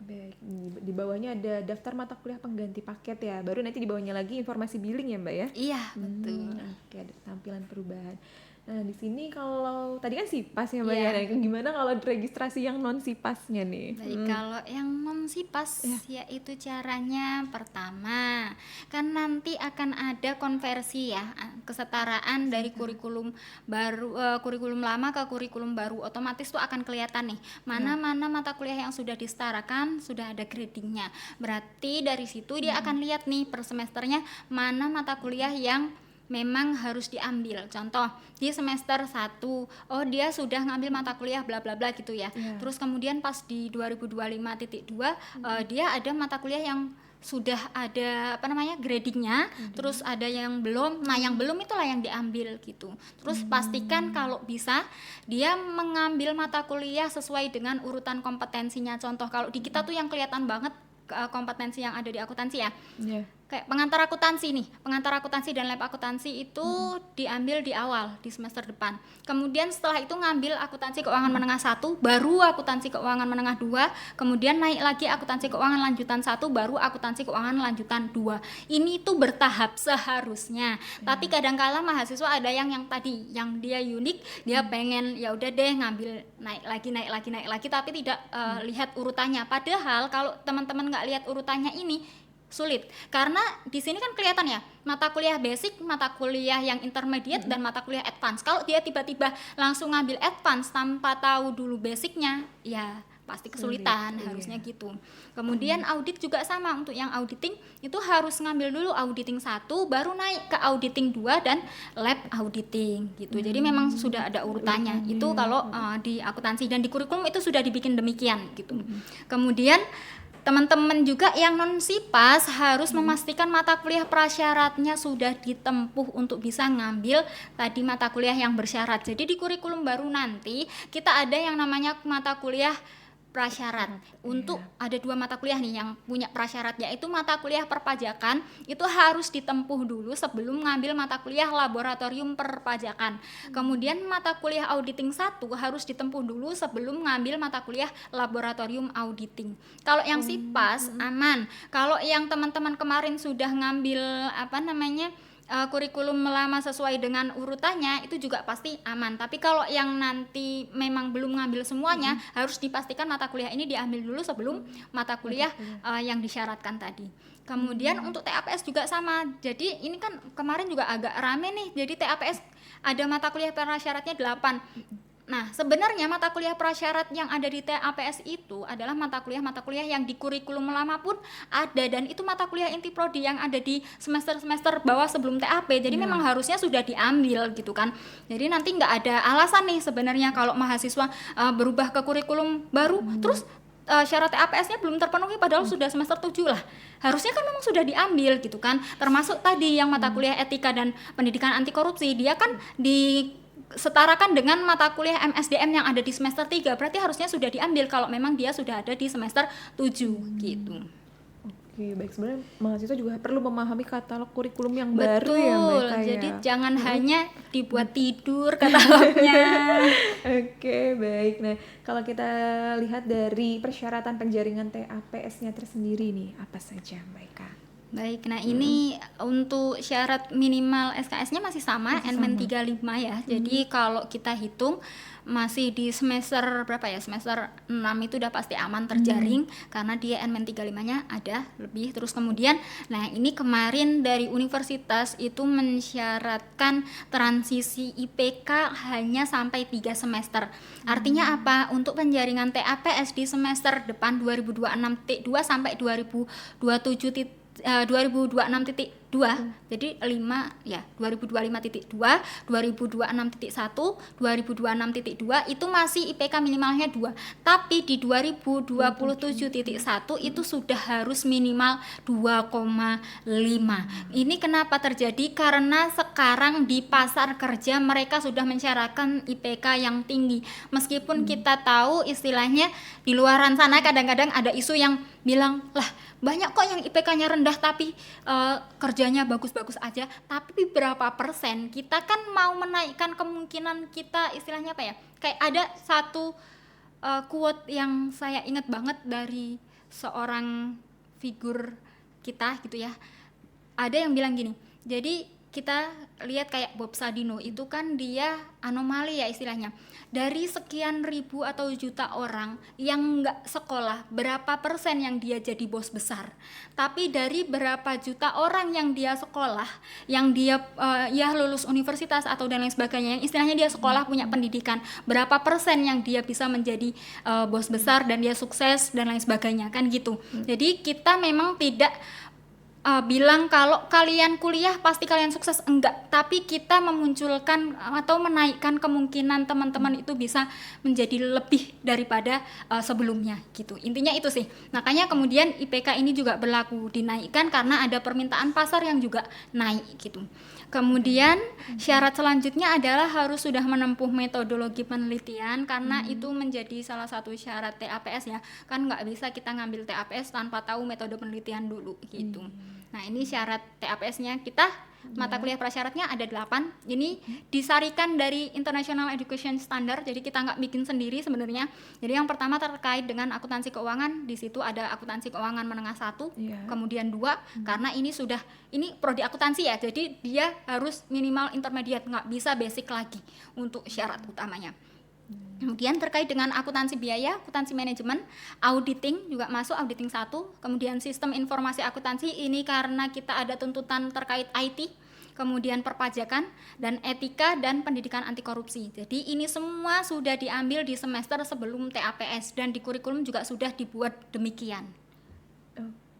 Baik, di bawahnya ada daftar mata kuliah pengganti paket ya. Baru nanti di bawahnya lagi informasi billing ya, Mbak ya. Iya, betul. Oke, ada tampilan perubahan. Nah, di sini kalau tadi kan SIPAS ya, Mbak ya. Nah, gimana kalau registrasi yang non SIPASnya nih? Baik, kalau yang non SIPAS yaitu caranya pertama, kan nanti akan ada konversi ya, kesetaraan dari kurikulum baru, kurikulum lama ke kurikulum baru. Otomatis tuh akan kelihatan nih, mana-mana mata kuliah yang sudah disetarakan, sudah ada gradingnya. Berarti dari situ dia akan lihat nih per semesternya mana mata kuliah yang memang harus diambil. Contoh di semester 1, oh dia sudah ngambil mata kuliah bla bla bla gitu ya. Terus kemudian pas di 2025.2 dia ada mata kuliah yang sudah ada gradingnya, terus ada yang belum. Nah, yang belum itulah yang diambil gitu. Terus pastikan kalau bisa dia mengambil mata kuliah sesuai dengan urutan kompetensinya. Contoh kalau di kita tuh yang kelihatan banget kompetensi yang ada di akuntansi ya. Kayak pengantar akuntansi dan lab akuntansi itu diambil di awal di semester depan. Kemudian setelah itu ngambil akuntansi keuangan menengah 1, baru akuntansi keuangan menengah 2, kemudian naik lagi akuntansi keuangan lanjutan 1, baru akuntansi keuangan lanjutan 2. Ini tuh bertahap seharusnya. Tapi kadang-kala mahasiswa ada yang tadi yang dia unik, dia pengen ya udah deh ngambil naik lagi tapi tidak lihat urutannya. Padahal kalau teman-teman nggak lihat urutannya ini sulit, karena di sini kan kelihatan ya mata kuliah basic, mata kuliah yang intermediate dan mata kuliah advance. Kalau dia tiba-tiba langsung ngambil advance tanpa tahu dulu basicnya, ya pasti kesulitan. Harusnya gitu. Kemudian audit juga sama, untuk yang auditing itu harus ngambil dulu auditing 1, baru naik ke auditing 2 dan lab auditing gitu. Jadi memang sudah ada urutannya. Itu kalau di akuntansi, dan di kurikulum itu sudah dibikin demikian gitu. Kemudian teman-teman juga yang non SIPAS harus memastikan mata kuliah prasyaratnya sudah ditempuh untuk bisa ngambil tadi mata kuliah yang bersyarat. Jadi di kurikulum baru nanti kita ada yang namanya mata kuliah prasyarat. Untuk ada 2 mata kuliah nih yang punya prasyarat, yaitu mata kuliah perpajakan itu harus ditempuh dulu sebelum ngambil mata kuliah laboratorium perpajakan. Kemudian mata kuliah auditing 1 harus ditempuh dulu sebelum ngambil mata kuliah laboratorium auditing. Kalau yang SIPAS aman. Kalau yang teman-teman kemarin sudah ngambil kurikulum lama sesuai dengan urutannya, itu juga pasti aman. Tapi kalau yang nanti memang belum ngambil semuanya, harus dipastikan mata kuliah ini diambil dulu sebelum mata kuliah yang disyaratkan tadi. Kemudian untuk TAPS juga sama. Jadi ini kan kemarin juga agak rame nih. Jadi TAPS ada mata kuliah prasyaratnya 8. Nah, sebenarnya mata kuliah prasyarat yang ada di TAPS itu adalah mata kuliah yang di kurikulum lama pun ada, dan itu mata kuliah inti prodi yang ada di semester-semester bawah sebelum TAP. Jadi memang harusnya sudah diambil gitu kan. Jadi nanti nggak ada alasan nih sebenarnya kalau mahasiswa berubah ke kurikulum baru terus syarat TAPS-nya belum terpenuhi padahal sudah semester 7 lah. Harusnya kan memang sudah diambil gitu kan. Termasuk tadi yang mata kuliah etika dan pendidikan anti korupsi, dia kan disetarakan dengan mata kuliah MSDM yang ada di semester 3. Berarti harusnya sudah diambil kalau memang dia sudah ada di semester 7 gitu. Oke, baik. Sebenarnya mahasiswa juga perlu memahami katalog kurikulum yang Betul, baru ya Mbak Eka, jadi ya. jangan hanya dibuat tidur katalognya. Oke, baik. Nah, kalau kita lihat dari persyaratan penjaringan TAPS-nya tersendiri nih, apa saja Mbak Eka? Baik, nah ini untuk syarat minimal SKS-nya masih sama, Nmen 35 ya. Jadi kalau kita hitung masih di semester berapa ya? Semester 6 itu udah pasti aman terjaring karena dia Nmen 35-nya ada lebih. Terus kemudian, nah ini kemarin dari universitas itu mensyaratkan transisi IPK hanya sampai 3 semester. Artinya apa? Untuk penjaringan TAPS di semester depan 2026.2 sampai 2027 2026.2 jadi 5 ya 2025.2 2026.1 2026.2 itu masih IPK minimalnya 2, tapi di 2027.1 itu sudah harus minimal 2,5. Ini kenapa terjadi? Karena sekarang di pasar kerja mereka sudah mensyaratkan IPK yang tinggi, meskipun kita tahu istilahnya di luaran sana kadang-kadang ada isu yang bilang lah banyak kok yang IPK-nya rendah tapi kerjanya bagus-bagus aja. Tapi berapa persen kita kan mau menaikkan kemungkinan kita, istilahnya apa ya, kayak ada satu quote yang saya ingat banget dari seorang figur kita gitu ya. Ada yang bilang gini, jadi kita lihat kayak Bob Sadino itu kan dia anomali ya istilahnya. Dari sekian ribu atau juta orang yang nggak sekolah, berapa persen yang dia jadi bos besar? Tapi dari berapa juta orang yang dia sekolah, yang dia ya lulus universitas atau dan lain sebagainya, yang istilahnya dia sekolah punya pendidikan, berapa persen yang dia bisa menjadi bos besar dan dia sukses dan lain sebagainya, kan gitu. Jadi kita memang tidak bilang kalau kalian kuliah pasti kalian sukses, enggak, tapi kita memunculkan atau menaikkan kemungkinan teman-teman itu bisa menjadi lebih daripada sebelumnya gitu. Intinya itu sih. Makanya kemudian IPK ini juga berlaku dinaikkan karena ada permintaan pasar yang juga naik gitu. Kemudian syarat selanjutnya adalah harus sudah menempuh metodologi penelitian karena itu menjadi salah satu syarat TAPS ya. Kan nggak bisa kita ngambil TAPS tanpa tahu metode penelitian dulu gitu. Nah ini syarat TAPS-nya kita, mata kuliah prasyaratnya ada 8. Ini disarikan dari International Education Standard, jadi kita nggak bikin sendiri sebenarnya. Jadi yang pertama terkait dengan akuntansi keuangan, di situ ada akuntansi keuangan menengah 1, kemudian 2, karena ini prodi akuntansi ya, jadi dia harus minimal intermediate, nggak bisa basic lagi untuk syarat utamanya. Kemudian terkait dengan akuntansi biaya, akuntansi manajemen, auditing juga masuk, auditing 1. Kemudian sistem informasi akuntansi, ini karena kita ada tuntutan terkait IT, kemudian perpajakan, dan etika dan pendidikan anti korupsi. Jadi ini semua sudah diambil di semester sebelum TAPS dan di kurikulum juga sudah dibuat demikian.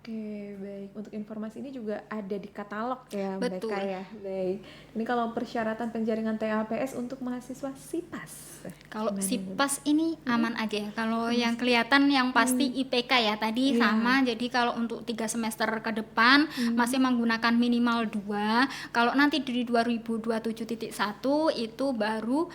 Oke, baik. Untuk informasi ini juga ada di katalog ya, Betul. Mbak Eka ya. Baik. Ini kalau persyaratan penjaringan TAPS untuk mahasiswa SIPAS. Kalau SIPAS ini aman aja. Kalau yang kelihatan yang pasti IPK ya tadi sama. Jadi kalau untuk 3 semester ke depan masih menggunakan minimal 2. Kalau nanti di 2027.1 itu baru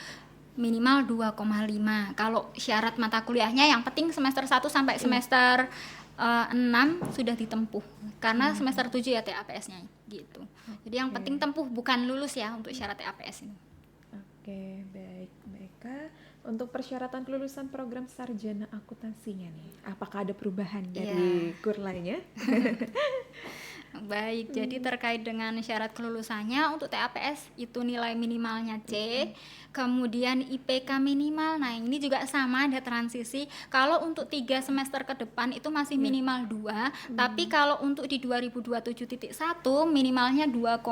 minimal 2,5. Kalau syarat mata kuliahnya yang penting semester 1 sampai semester 6 sudah ditempuh karena semester 7 ya TAPS-nya gitu. Jadi yang penting tempuh, bukan lulus ya untuk syarat TAPS ini. Oke, baik Mbak Eka. Untuk persyaratan kelulusan program sarjana akuntansinya nih, apakah ada perubahan dari kur lainnya? Baik, jadi terkait dengan syarat kelulusannya untuk TAPS itu nilai minimalnya C, kemudian IPK minimal. Nah, ini juga sama ada transisi. Kalau untuk 3 semester ke depan itu masih minimal 2, tapi kalau untuk di 2027.1 minimalnya 2,5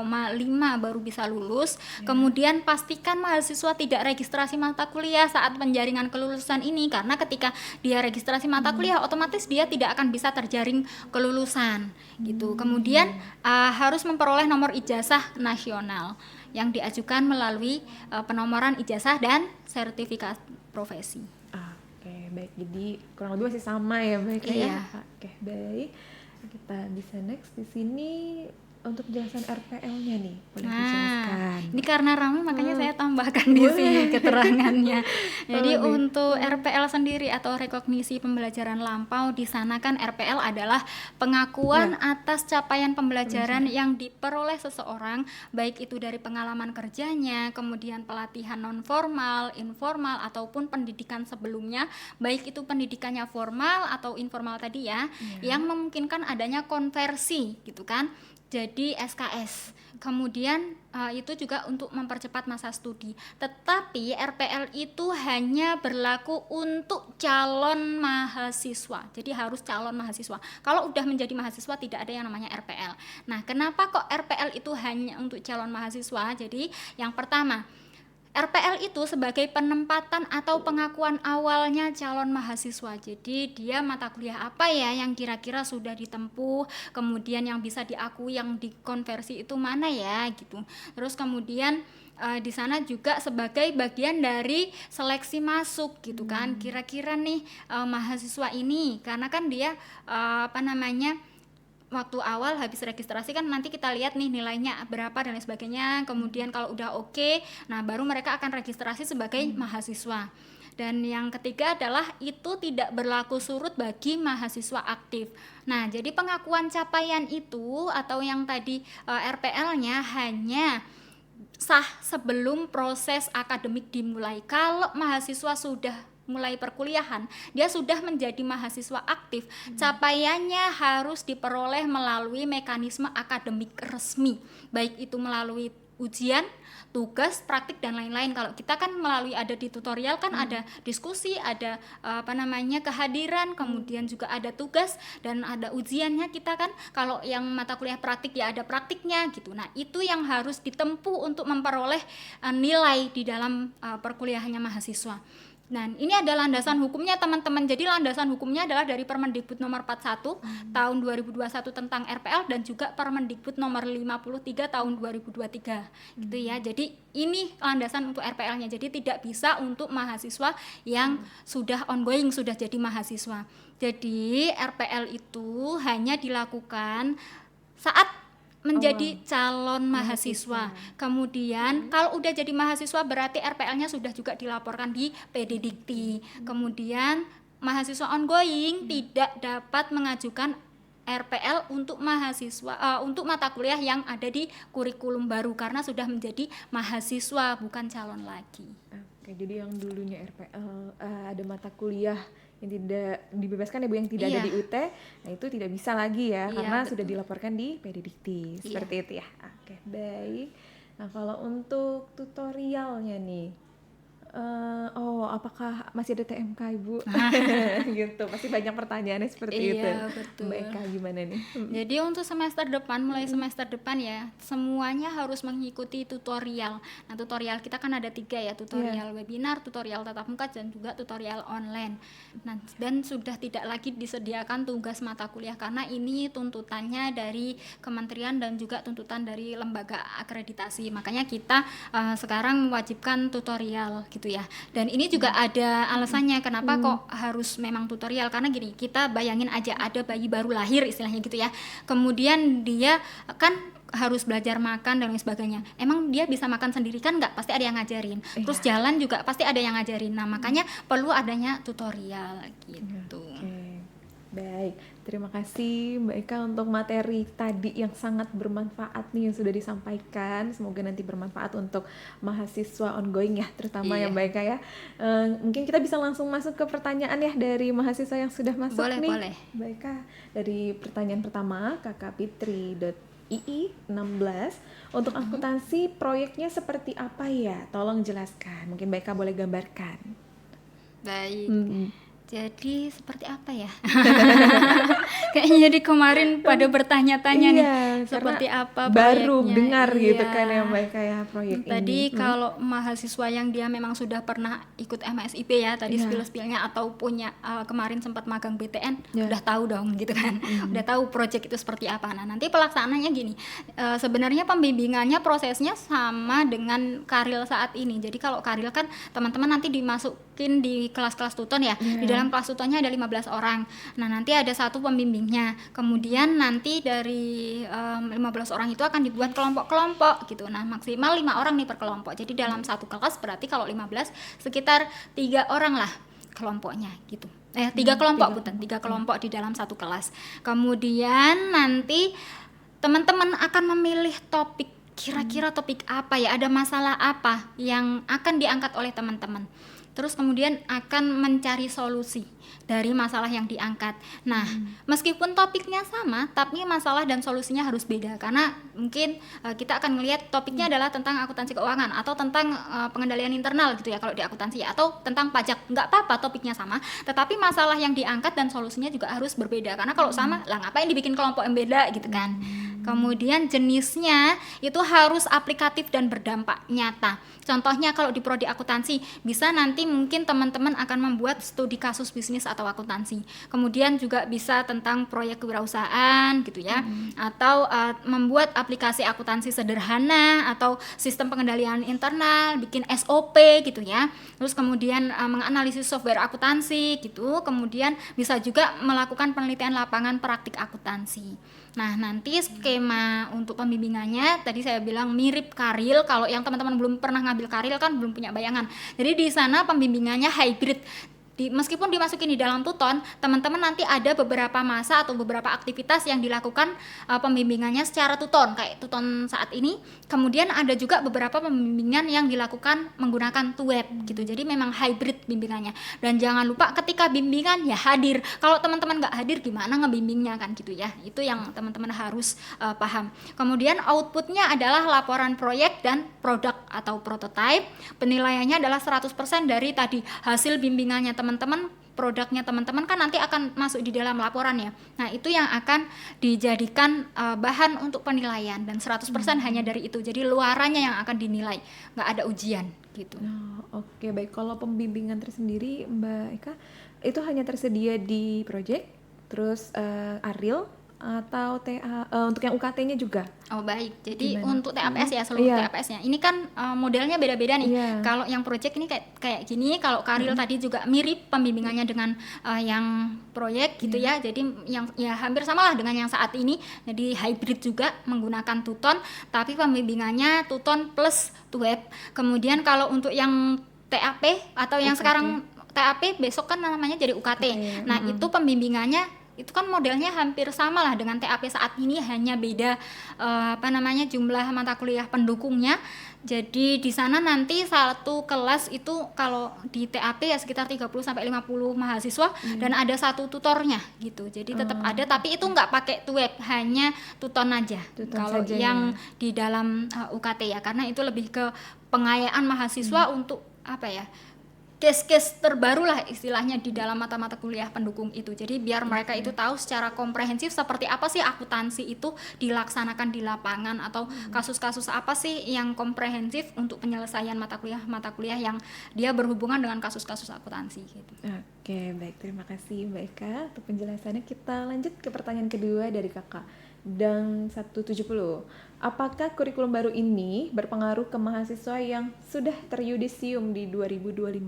baru bisa lulus. Kemudian pastikan mahasiswa tidak registrasi mata kuliah saat penjaringan kelulusan ini, karena ketika dia registrasi mata kuliah otomatis dia tidak akan bisa terjaring kelulusan gitu. Kemudian harus memperoleh nomor ijazah nasional yang diajukan melalui penomoran ijazah dan sertifikat profesi. Oke, baik. Jadi kurang lebih masih sama ya, baik ya. Iya. Oke, baik. Kita bisa next di sini untuk penjelasan RPL-nya nih, boleh dijelaskan? Ini karena ramai makanya saya tambahkan di sini keterangannya. Jadi untuk RPL sendiri atau rekognisi pembelajaran lampau, di sana kan RPL adalah pengakuan atas capaian pembelajaran yang diperoleh seseorang, baik itu dari pengalaman kerjanya, kemudian pelatihan non formal, informal ataupun pendidikan sebelumnya, baik itu pendidikannya formal atau informal tadi ya, yang memungkinkan adanya konversi gitu kan. Jadi SKS. Kemudian itu juga untuk mempercepat masa studi. Tetapi RPL itu hanya berlaku untuk calon mahasiswa. Jadi harus calon mahasiswa. Kalau udah menjadi mahasiswa tidak ada yang namanya RPL. Nah, kenapa kok RPL itu hanya untuk calon mahasiswa? Jadi yang pertama, RPL itu sebagai penempatan atau pengakuan awalnya calon mahasiswa. Jadi dia mata kuliah apa ya yang kira-kira sudah ditempuh, kemudian yang bisa diakui, yang dikonversi itu mana ya gitu. Terus kemudian di sana juga sebagai bagian dari seleksi masuk gitu kan. Kira-kira nih mahasiswa ini, karena kan dia waktu awal habis registrasi kan nanti kita lihat nih nilainya berapa dan lain sebagainya. Kemudian kalau udah oke, nah baru mereka akan registrasi sebagai mahasiswa. Dan yang ketiga adalah itu tidak berlaku surut bagi mahasiswa aktif. Nah, jadi pengakuan capaian itu atau yang tadi RPL-nya hanya sah sebelum proses akademik dimulai. Kalau mahasiswa sudah mulai perkuliahan, dia sudah menjadi mahasiswa aktif, capaiannya harus diperoleh melalui mekanisme akademik resmi, baik itu melalui ujian, tugas, praktik dan lain-lain. Kalau kita kan melalui ada di tutorial kan ada diskusi, ada kehadiran, kemudian juga ada tugas dan ada ujiannya kita kan. Kalau yang mata kuliah praktik ya ada praktiknya gitu. Nah, itu yang harus ditempuh untuk memperoleh nilai di dalam perkuliahannya mahasiswa. Nah, ini ada landasan hukumnya teman-teman. Jadi landasan hukumnya adalah dari Permendikbud nomor 41 tahun 2021 tentang RPL dan juga Permendikbud nomor 53 tahun 2023 gitu ya. Jadi ini landasan untuk RPL-nya. Jadi tidak bisa untuk mahasiswa yang sudah ongoing, sudah jadi mahasiswa. Jadi RPL itu hanya dilakukan saat menjadi calon mahasiswa. Kemudian kalau udah jadi mahasiswa berarti RPL-nya sudah juga dilaporkan di PD Dikti. Kemudian mahasiswa ongoing tidak dapat mengajukan RPL untuk mahasiswa untuk mata kuliah yang ada di kurikulum baru karena sudah menjadi mahasiswa bukan calon lagi. Oke, jadi yang dulunya RPL ada mata kuliah yang tidak dibebaskan ya Bu, yang tidak ada di UT, nah itu tidak bisa lagi ya karena sudah dilaporkan di PD Dikti, seperti itu ya. Oke, baik. Nah, kalau untuk tutorialnya nih, apakah masih ada TMK Ibu? Gitu, pasti banyak pertanyaannya seperti itu. Betul. Mbak Eka gimana nih? Jadi untuk semester depan, mulai semester depan ya, semuanya harus mengikuti tutorial. Nah, tutorial kita kan ada 3 ya, tutorial webinar, tutorial tatap muka, dan juga tutorial online. Nah, dan sudah tidak lagi disediakan tugas mata kuliah karena ini tuntutannya dari kementerian dan juga tuntutan dari lembaga akreditasi. Makanya kita sekarang mewajibkan tutorial gitu ya. Dan ini juga ada alasannya kenapa kok harus memang tutorial, karena gini, kita bayangin aja ada bayi baru lahir istilahnya gitu ya. Kemudian dia kan harus belajar makan dan lain sebagainya. Emang dia bisa makan sendiri kan? Enggak, pasti ada yang ngajarin. Terus jalan juga pasti ada yang ngajarin. Nah, makanya perlu adanya tutorial gitu. Baik, terima kasih Mbak Eka untuk materi tadi yang sangat bermanfaat nih yang sudah disampaikan. Semoga nanti bermanfaat untuk mahasiswa ongoing ya, terutama ya Iya. Mbak Eka ya. Mungkin kita bisa langsung masuk ke pertanyaan ya dari mahasiswa yang sudah masuk Boleh, nih. boleh. Mbak Eka, dari pertanyaan pertama, Kakak Fitri.ii 16, untuk akuntansi proyeknya seperti apa ya? Tolong jelaskan. Mungkin Mbak Eka boleh gambarkan. Baik. Hmm. Jadi seperti apa ya? Kayaknya di kemarin pada bertanya-tanya nih, Iya, seperti karena apa baru proyeknya. dengar gitu Iya. kan ya Mbak Eka ya proyek Tadi ini. kalau mahasiswa yang dia memang sudah pernah ikut MSIP ya, tadi Iya. spill-spillnya atau punya kemarin sempat magang BTN, Iya. udah tahu dong gitu kan, udah tahu project itu seperti apa. Nah nanti pelaksanaannya gini, sebenarnya pembimbingannya prosesnya sama dengan Karil saat ini. Jadi kalau Karil kan teman-teman nanti dimasukin di kelas-kelas tuton ya, di dalam kelas tutonnya ada 15 orang. Nah nanti ada satu pembimbingnya, kemudian nanti dari 15 orang itu akan dibuat kelompok-kelompok gitu. Nah maksimal 5 orang nih per kelompok. Jadi dalam satu kelas berarti kalau 15 sekitar 3 orang lah kelompoknya gitu. 3 kelompok, tiga kelompok di dalam satu kelas. Kemudian nanti teman-teman akan memilih topik, kira-kira topik apa ya, ada masalah apa yang akan diangkat oleh teman-teman. Terus kemudian akan mencari solusi dari masalah yang diangkat. Nah, meskipun topiknya sama, tapi masalah dan solusinya harus beda. Karena mungkin kita akan melihat topiknya adalah tentang akuntansi keuangan atau tentang pengendalian internal gitu ya kalau di akuntansi, atau tentang pajak. Nggak apa-apa topiknya sama, tetapi masalah yang diangkat dan solusinya juga harus berbeda. Karena kalau sama, lah ngapain dibikin kelompok yang beda gitu kan. Kemudian jenisnya itu harus aplikatif dan berdampak nyata. Contohnya kalau di prodi akuntansi, bisa nanti mungkin teman-teman akan membuat studi kasus bisnis atau akuntansi. Kemudian juga bisa tentang proyek kewirausahaan gitu ya. Atau membuat aplikasi akuntansi sederhana atau sistem pengendalian internal, bikin SOP gitu ya. Terus kemudian menganalisis software akuntansi gitu. Kemudian bisa juga melakukan penelitian lapangan praktik akuntansi. Nah, nanti skema untuk pembimbingannya tadi saya bilang mirip Karil. Kalau yang teman-teman belum pernah ngambil Karil kan belum punya bayangan. Jadi di sana pembimbingannya hybrid. Meskipun dimasukin di dalam tuton, teman-teman nanti ada beberapa masa atau beberapa aktivitas yang dilakukan pembimbingannya secara tuton, kayak tuton saat ini. Kemudian ada juga beberapa pembimbingan yang dilakukan menggunakan web gitu. Jadi memang hybrid bimbingannya. Dan jangan lupa ketika bimbingan ya hadir. Kalau teman-teman nggak hadir gimana ngebimbingnya kan gitu ya. Itu yang teman-teman harus paham. Kemudian outputnya adalah laporan proyek dan produk atau prototype. Penilaiannya adalah 100% dari tadi hasil bimbingannya teman-teman, produknya teman-teman kan nanti akan masuk di dalam laporan ya. Nah, itu yang akan dijadikan bahan untuk penilaian dan 100% hanya dari itu. Jadi luarannya yang akan dinilai, nggak ada ujian gitu. Oke, baik. Kalau pembimbingan tersendiri Mbak Eka itu hanya tersedia di project, terus Aril atau TA untuk yang UKT-nya juga? Oh baik, jadi Gimana? untuk TAPS ya seluruh TAPS-nya. Ini kan modelnya beda-beda nih. Kalau yang project ini kayak gini, kalau Karil tadi juga mirip pembimbingannya dengan yang proyek gitu ya. Jadi yang ya hampir samalah dengan yang saat ini. Jadi hybrid juga menggunakan tuton, tapi pembimbingannya tuton plus web. Kemudian kalau untuk yang TAP atau yang sekarang TAP besok kan namanya jadi UKT. Nah, itu pembimbingannya itu kan modelnya hampir sama lah dengan TAP saat ini, hanya beda jumlah mata kuliah pendukungnya. Jadi di sana nanti satu kelas itu kalau di TAP ya sekitar 30 sampai 50 mahasiswa dan ada satu tutornya gitu. Jadi tetap ada, tapi itu nggak pakai web, hanya tuton aja. Kalau yang di dalam UKT ya, karena itu lebih ke pengayaan mahasiswa untuk apa ya? Case-case terbaru lah istilahnya di dalam mata-mata kuliah pendukung itu. Jadi biar mereka itu tahu secara komprehensif seperti apa sih akuntansi itu dilaksanakan di lapangan, atau kasus-kasus apa sih yang komprehensif untuk penyelesaian mata kuliah yang dia berhubungan dengan kasus-kasus akuntansi gitu. Oke, baik, terima kasih Mbak Eka untuk penjelasannya. Kita lanjut ke pertanyaan kedua dari Kakak dan 170. Apakah kurikulum baru ini berpengaruh ke mahasiswa yang sudah teryudisium di 2025.1?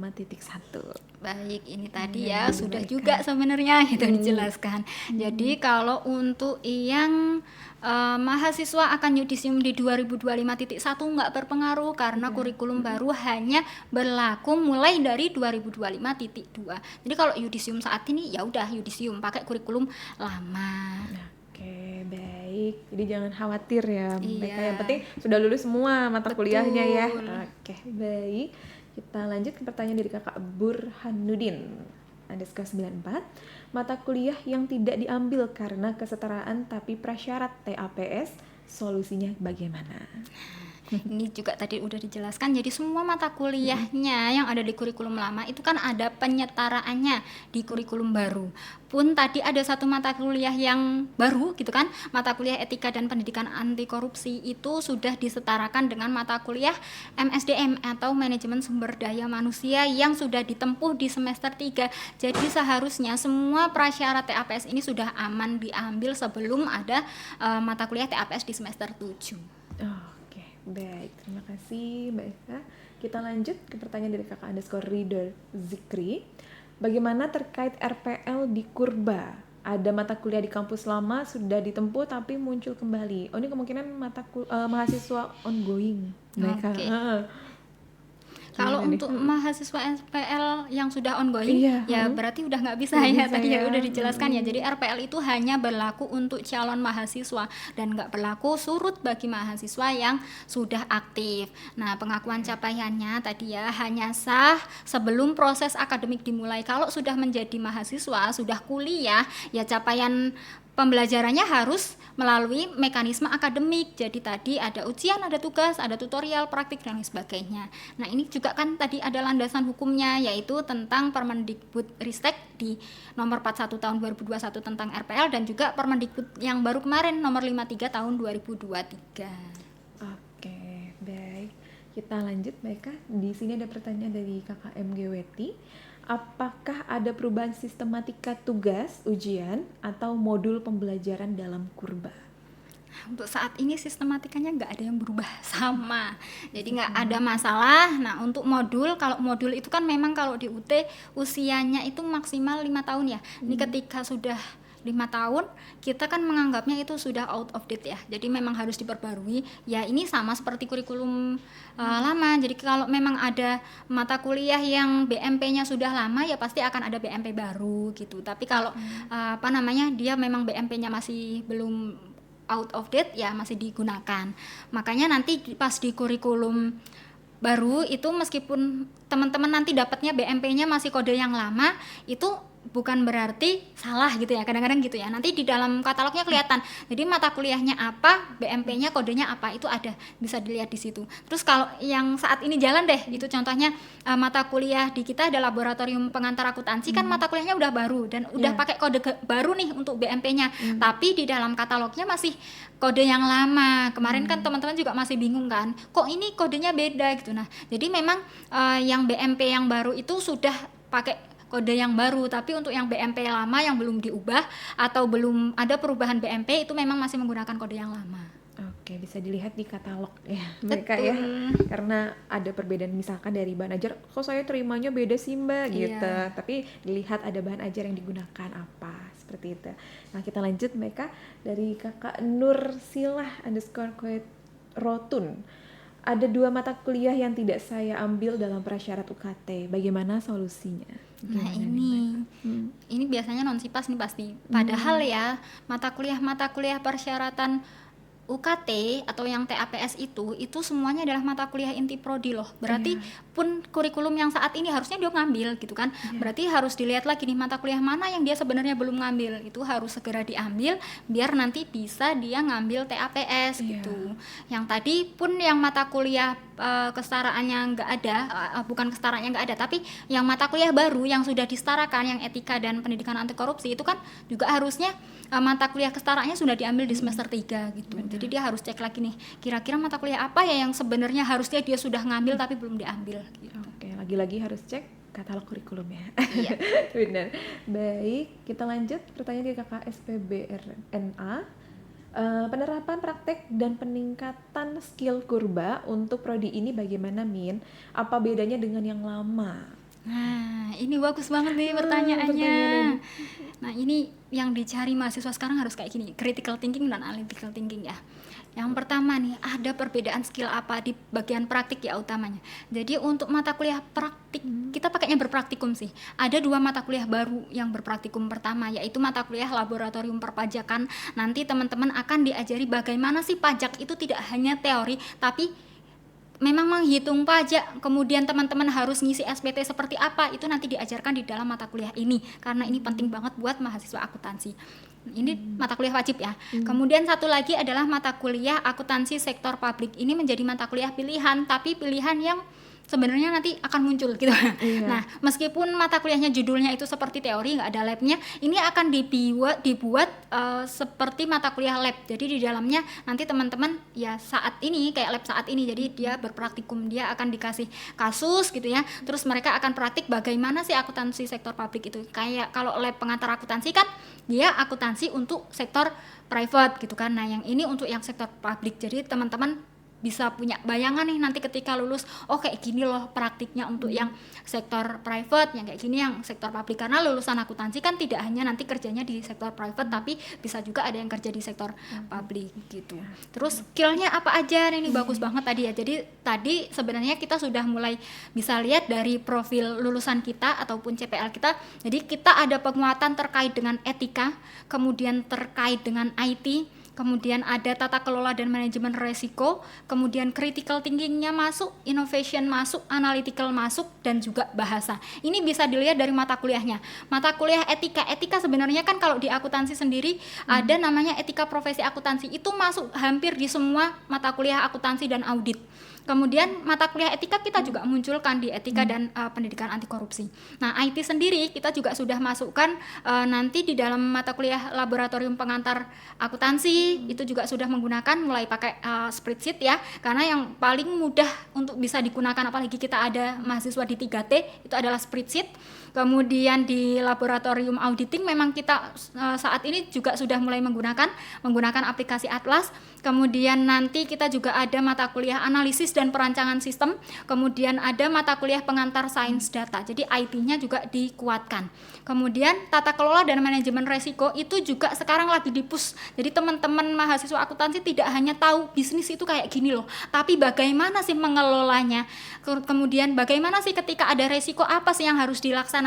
Baik, ini tadi ya sudah juga sebenarnya itu dijelaskan. Jadi kalau untuk yang mahasiswa akan yudisium di 2025.1 nggak berpengaruh karena kurikulum baru hanya berlaku mulai dari 2025.2. Jadi kalau yudisium saat ini ya udah yudisium pakai kurikulum lama. Oke, baik. Jadi jangan khawatir ya mereka, Iya. yang penting sudah lulus semua mata kuliahnya ya. Betul. Oke, baik. Kita lanjut ke pertanyaan dari Kakak Burhanuddin _94. Mata kuliah yang tidak diambil karena kesetaraan tapi prasyarat TAPS, solusinya bagaimana? Ini juga tadi udah dijelaskan. Jadi semua mata kuliahnya yang ada di kurikulum lama itu kan ada penyetaraannya di kurikulum baru. Pun tadi ada satu mata kuliah yang baru gitu kan, mata kuliah etika dan pendidikan anti korupsi itu sudah disetarakan dengan mata kuliah MSDM atau manajemen sumber daya manusia yang sudah ditempuh di semester 3. Jadi seharusnya semua prasyarat TAPS ini sudah aman diambil sebelum ada mata kuliah TAPS di semester 7. Baik, terima kasih Mbak Eka. Kita lanjut ke pertanyaan dari Kakak _Reader Zikri. Bagaimana terkait RPL di Kurba? Ada mata kuliah di kampus lama sudah ditempuh tapi muncul kembali. Oh, ini kemungkinan mahasiswa ongoing mereka. Kalau untuk mahasiswa RPL yang sudah ongoing, ya berarti udah nggak bisa ya, tadi ya udah dijelaskan ya. Jadi RPL itu hanya berlaku untuk calon mahasiswa dan nggak berlaku surut bagi mahasiswa yang sudah aktif. Nah, pengakuan capaiannya tadi ya hanya sah sebelum proses akademik dimulai. Kalau sudah menjadi mahasiswa, sudah kuliah, ya capaian pembelajarannya harus melalui mekanisme akademik. Jadi tadi ada ujian, ada tugas, ada tutorial, praktik dan lain sebagainya. Nah, ini juga kan tadi ada landasan hukumnya, yaitu tentang Permendikbudristek di nomor 41 tahun 2021 tentang RPL dan juga Permendikbud yang baru kemarin nomor 53 tahun 2023. Oke, baik. Kita lanjut, Baika. Di sini ada pertanyaan dari Kakak MGWT. Apakah ada perubahan sistematika tugas, ujian, atau modul pembelajaran dalam Kurba? Untuk saat ini sistematikanya nggak ada yang berubah, sama. Jadi nggak ada masalah. Nah, untuk modul, kalau modul itu kan memang kalau di UT usianya itu maksimal 5 tahun ya. Ini ketika sudah 5 tahun, kita kan menganggapnya itu sudah out of date ya. Jadi memang harus diperbarui. Ya ini sama seperti kurikulum lama. Jadi kalau memang ada mata kuliah yang BMP-nya sudah lama, ya pasti akan ada BMP baru gitu. Tapi kalau dia memang BMP-nya masih belum out of date, ya masih digunakan. Makanya nanti pas di kurikulum baru itu meskipun teman-teman nanti dapatnya BMP-nya masih kode yang lama, itu bukan berarti salah gitu ya, kadang-kadang gitu ya, nanti di dalam katalognya kelihatan. Jadi mata kuliahnya apa, BMP-nya kodenya apa, itu ada, bisa dilihat di situ. Terus kalau yang saat ini jalan deh, itu contohnya mata kuliah di kita ada laboratorium pengantar akuntansi, kan mata kuliahnya udah baru dan udah pakai kode baru nih untuk BMP-nya, tapi di dalam katalognya masih kode yang lama. Kemarin kan teman-teman juga masih bingung kan, kok ini kodenya beda gitu. Nah, jadi memang yang BMP yang baru itu sudah pakai kode yang baru, tapi untuk yang BMP lama yang belum diubah atau belum ada perubahan BMP itu memang masih menggunakan kode yang lama. Oke, bisa dilihat di katalog ya mereka ya, karena ada perbedaan misalkan dari bahan ajar, kok saya terimanya beda sih Mbak gitu, tapi dilihat ada bahan ajar yang digunakan apa, seperti itu. Nah, kita lanjut mereka dari Kakak Nursilah _Rotun. Ada 2 mata kuliah yang tidak saya ambil dalam prasyarat UKT. Bagaimana solusinya? Nah, ini biasanya non sipas nih pasti. Padahal ya mata kuliah persyaratan UKT atau yang TAPS itu semuanya adalah mata kuliah inti prodi loh. Berarti pun kurikulum yang saat ini harusnya dia ngambil gitu kan. Berarti harus dilihat lagi nih mata kuliah mana yang dia sebenarnya belum ngambil. Itu harus segera diambil biar nanti bisa dia ngambil TAPS gitu. Yang tadi pun yang mata kuliah kesetaraannya nggak ada, bukan kesetaraannya nggak ada, tapi yang mata kuliah baru yang sudah disetarakan, yang etika dan pendidikan anti korupsi itu kan juga harusnya mata kuliah kesetaraannya sudah diambil di semester 3 gitu. Jadi dia harus cek lagi nih, kira-kira mata kuliah apa ya yang sebenarnya harusnya dia sudah ngambil tapi belum diambil gitu. Oke, lagi-lagi harus cek katalog kurikulum ya. Iya. Benar. Baik, kita lanjut pertanyaan dari Kakak SPBRNA. penerapan praktek dan peningkatan skill kurba untuk prodi ini bagaimana, Min? Apa bedanya dengan yang lama? Nah, ini bagus banget nih pertanyaannya. Nah, ini yang dicari mahasiswa sekarang harus kayak gini, critical thinking dan analytical thinking ya. Yang pertama nih, ada perbedaan skill apa di bagian praktik ya utamanya. Jadi untuk mata kuliah praktik, kita pakainya berpraktikum sih. Ada 2 mata kuliah baru yang berpraktikum pertama, yaitu mata kuliah laboratorium perpajakan. Nanti teman-teman akan diajari bagaimana sih pajak itu tidak hanya teori, tapi memang menghitung pajak, kemudian teman-teman harus ngisi SPT seperti apa, itu nanti diajarkan di dalam mata kuliah ini, karena ini penting banget buat mahasiswa akuntansi. Ini mata kuliah wajib ya. Kemudian satu lagi adalah mata kuliah akuntansi sektor publik. Ini menjadi mata kuliah pilihan, tapi pilihan yang sebenarnya nanti akan muncul gitu. Nah, meskipun mata kuliahnya judulnya itu seperti teori, nggak ada labnya, ini akan dibuat seperti mata kuliah lab. Jadi di dalamnya nanti teman-teman ya saat ini kayak lab saat ini, jadi dia berpraktikum, dia akan dikasih kasus gitu ya, terus mereka akan praktik bagaimana sih akuntansi sektor publik itu. Kayak kalau lab pengantar akuntansi kan dia akuntansi untuk sektor private gitu kan. Nah, yang ini untuk yang sektor publik. Jadi teman-teman bisa punya bayangan nih nanti ketika lulus, oh kayak gini loh praktiknya untuk yang sektor private, yang kayak gini yang sektor publik. Karena lulusan akuntansi kan tidak hanya nanti kerjanya di sektor private, tapi bisa juga ada yang kerja di sektor publik gitu. Terus skillnya apa aja, ini bagus banget tadi ya. Jadi tadi sebenarnya kita sudah mulai bisa lihat dari profil lulusan kita ataupun CPL kita. Jadi kita ada penguatan terkait dengan etika, kemudian terkait dengan IT, kemudian ada tata kelola dan manajemen resiko, kemudian critical thinkingnya masuk, innovation masuk, analytical masuk, dan juga bahasa. Ini bisa dilihat dari mata kuliahnya. Mata kuliah etika sebenarnya kan kalau di akuntansi sendiri ada namanya etika profesi akuntansi, itu masuk hampir di semua mata kuliah akuntansi dan audit. Kemudian mata kuliah etika kita juga munculkan di etika dan pendidikan anti korupsi. Nah, IT sendiri kita juga sudah masukkan nanti di dalam mata kuliah laboratorium pengantar akuntansi, itu juga sudah menggunakan mulai pakai spreadsheet ya, karena yang paling mudah untuk bisa digunakan apalagi kita ada mahasiswa di 3T itu adalah spreadsheet. Kemudian di laboratorium auditing memang kita saat ini juga sudah mulai menggunakan aplikasi Atlas. Kemudian nanti kita juga ada mata kuliah analisis dan perancangan sistem. Kemudian ada mata kuliah pengantar sains data. Jadi IT-nya juga dikuatkan. Kemudian tata kelola dan manajemen resiko itu juga sekarang lagi di-push. Jadi teman-teman mahasiswa akuntansi tidak hanya tahu bisnis itu kayak gini loh, tapi bagaimana sih mengelolanya. Kemudian bagaimana sih ketika ada resiko apa sih yang harus dilaksanakan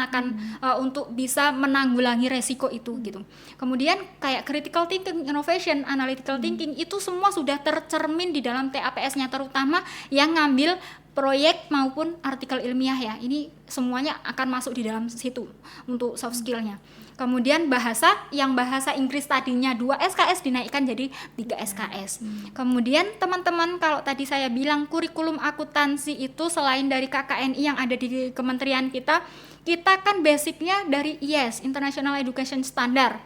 untuk bisa menanggulangi resiko itu gitu. Kemudian kayak critical thinking, innovation, analytical thinking itu semua sudah tercermin di dalam TAPS-nya, terutama yang ngambil proyek maupun artikel ilmiah ya. Ini semuanya akan masuk di dalam situ untuk soft skill-nya. Kemudian bahasa, yang bahasa Inggris tadinya 2 SKS dinaikkan jadi 3 SKS. Kemudian teman-teman kalau tadi saya bilang kurikulum akuntansi itu selain dari KKNI yang ada di kementerian kita kan basicnya dari IES, International Education Standard.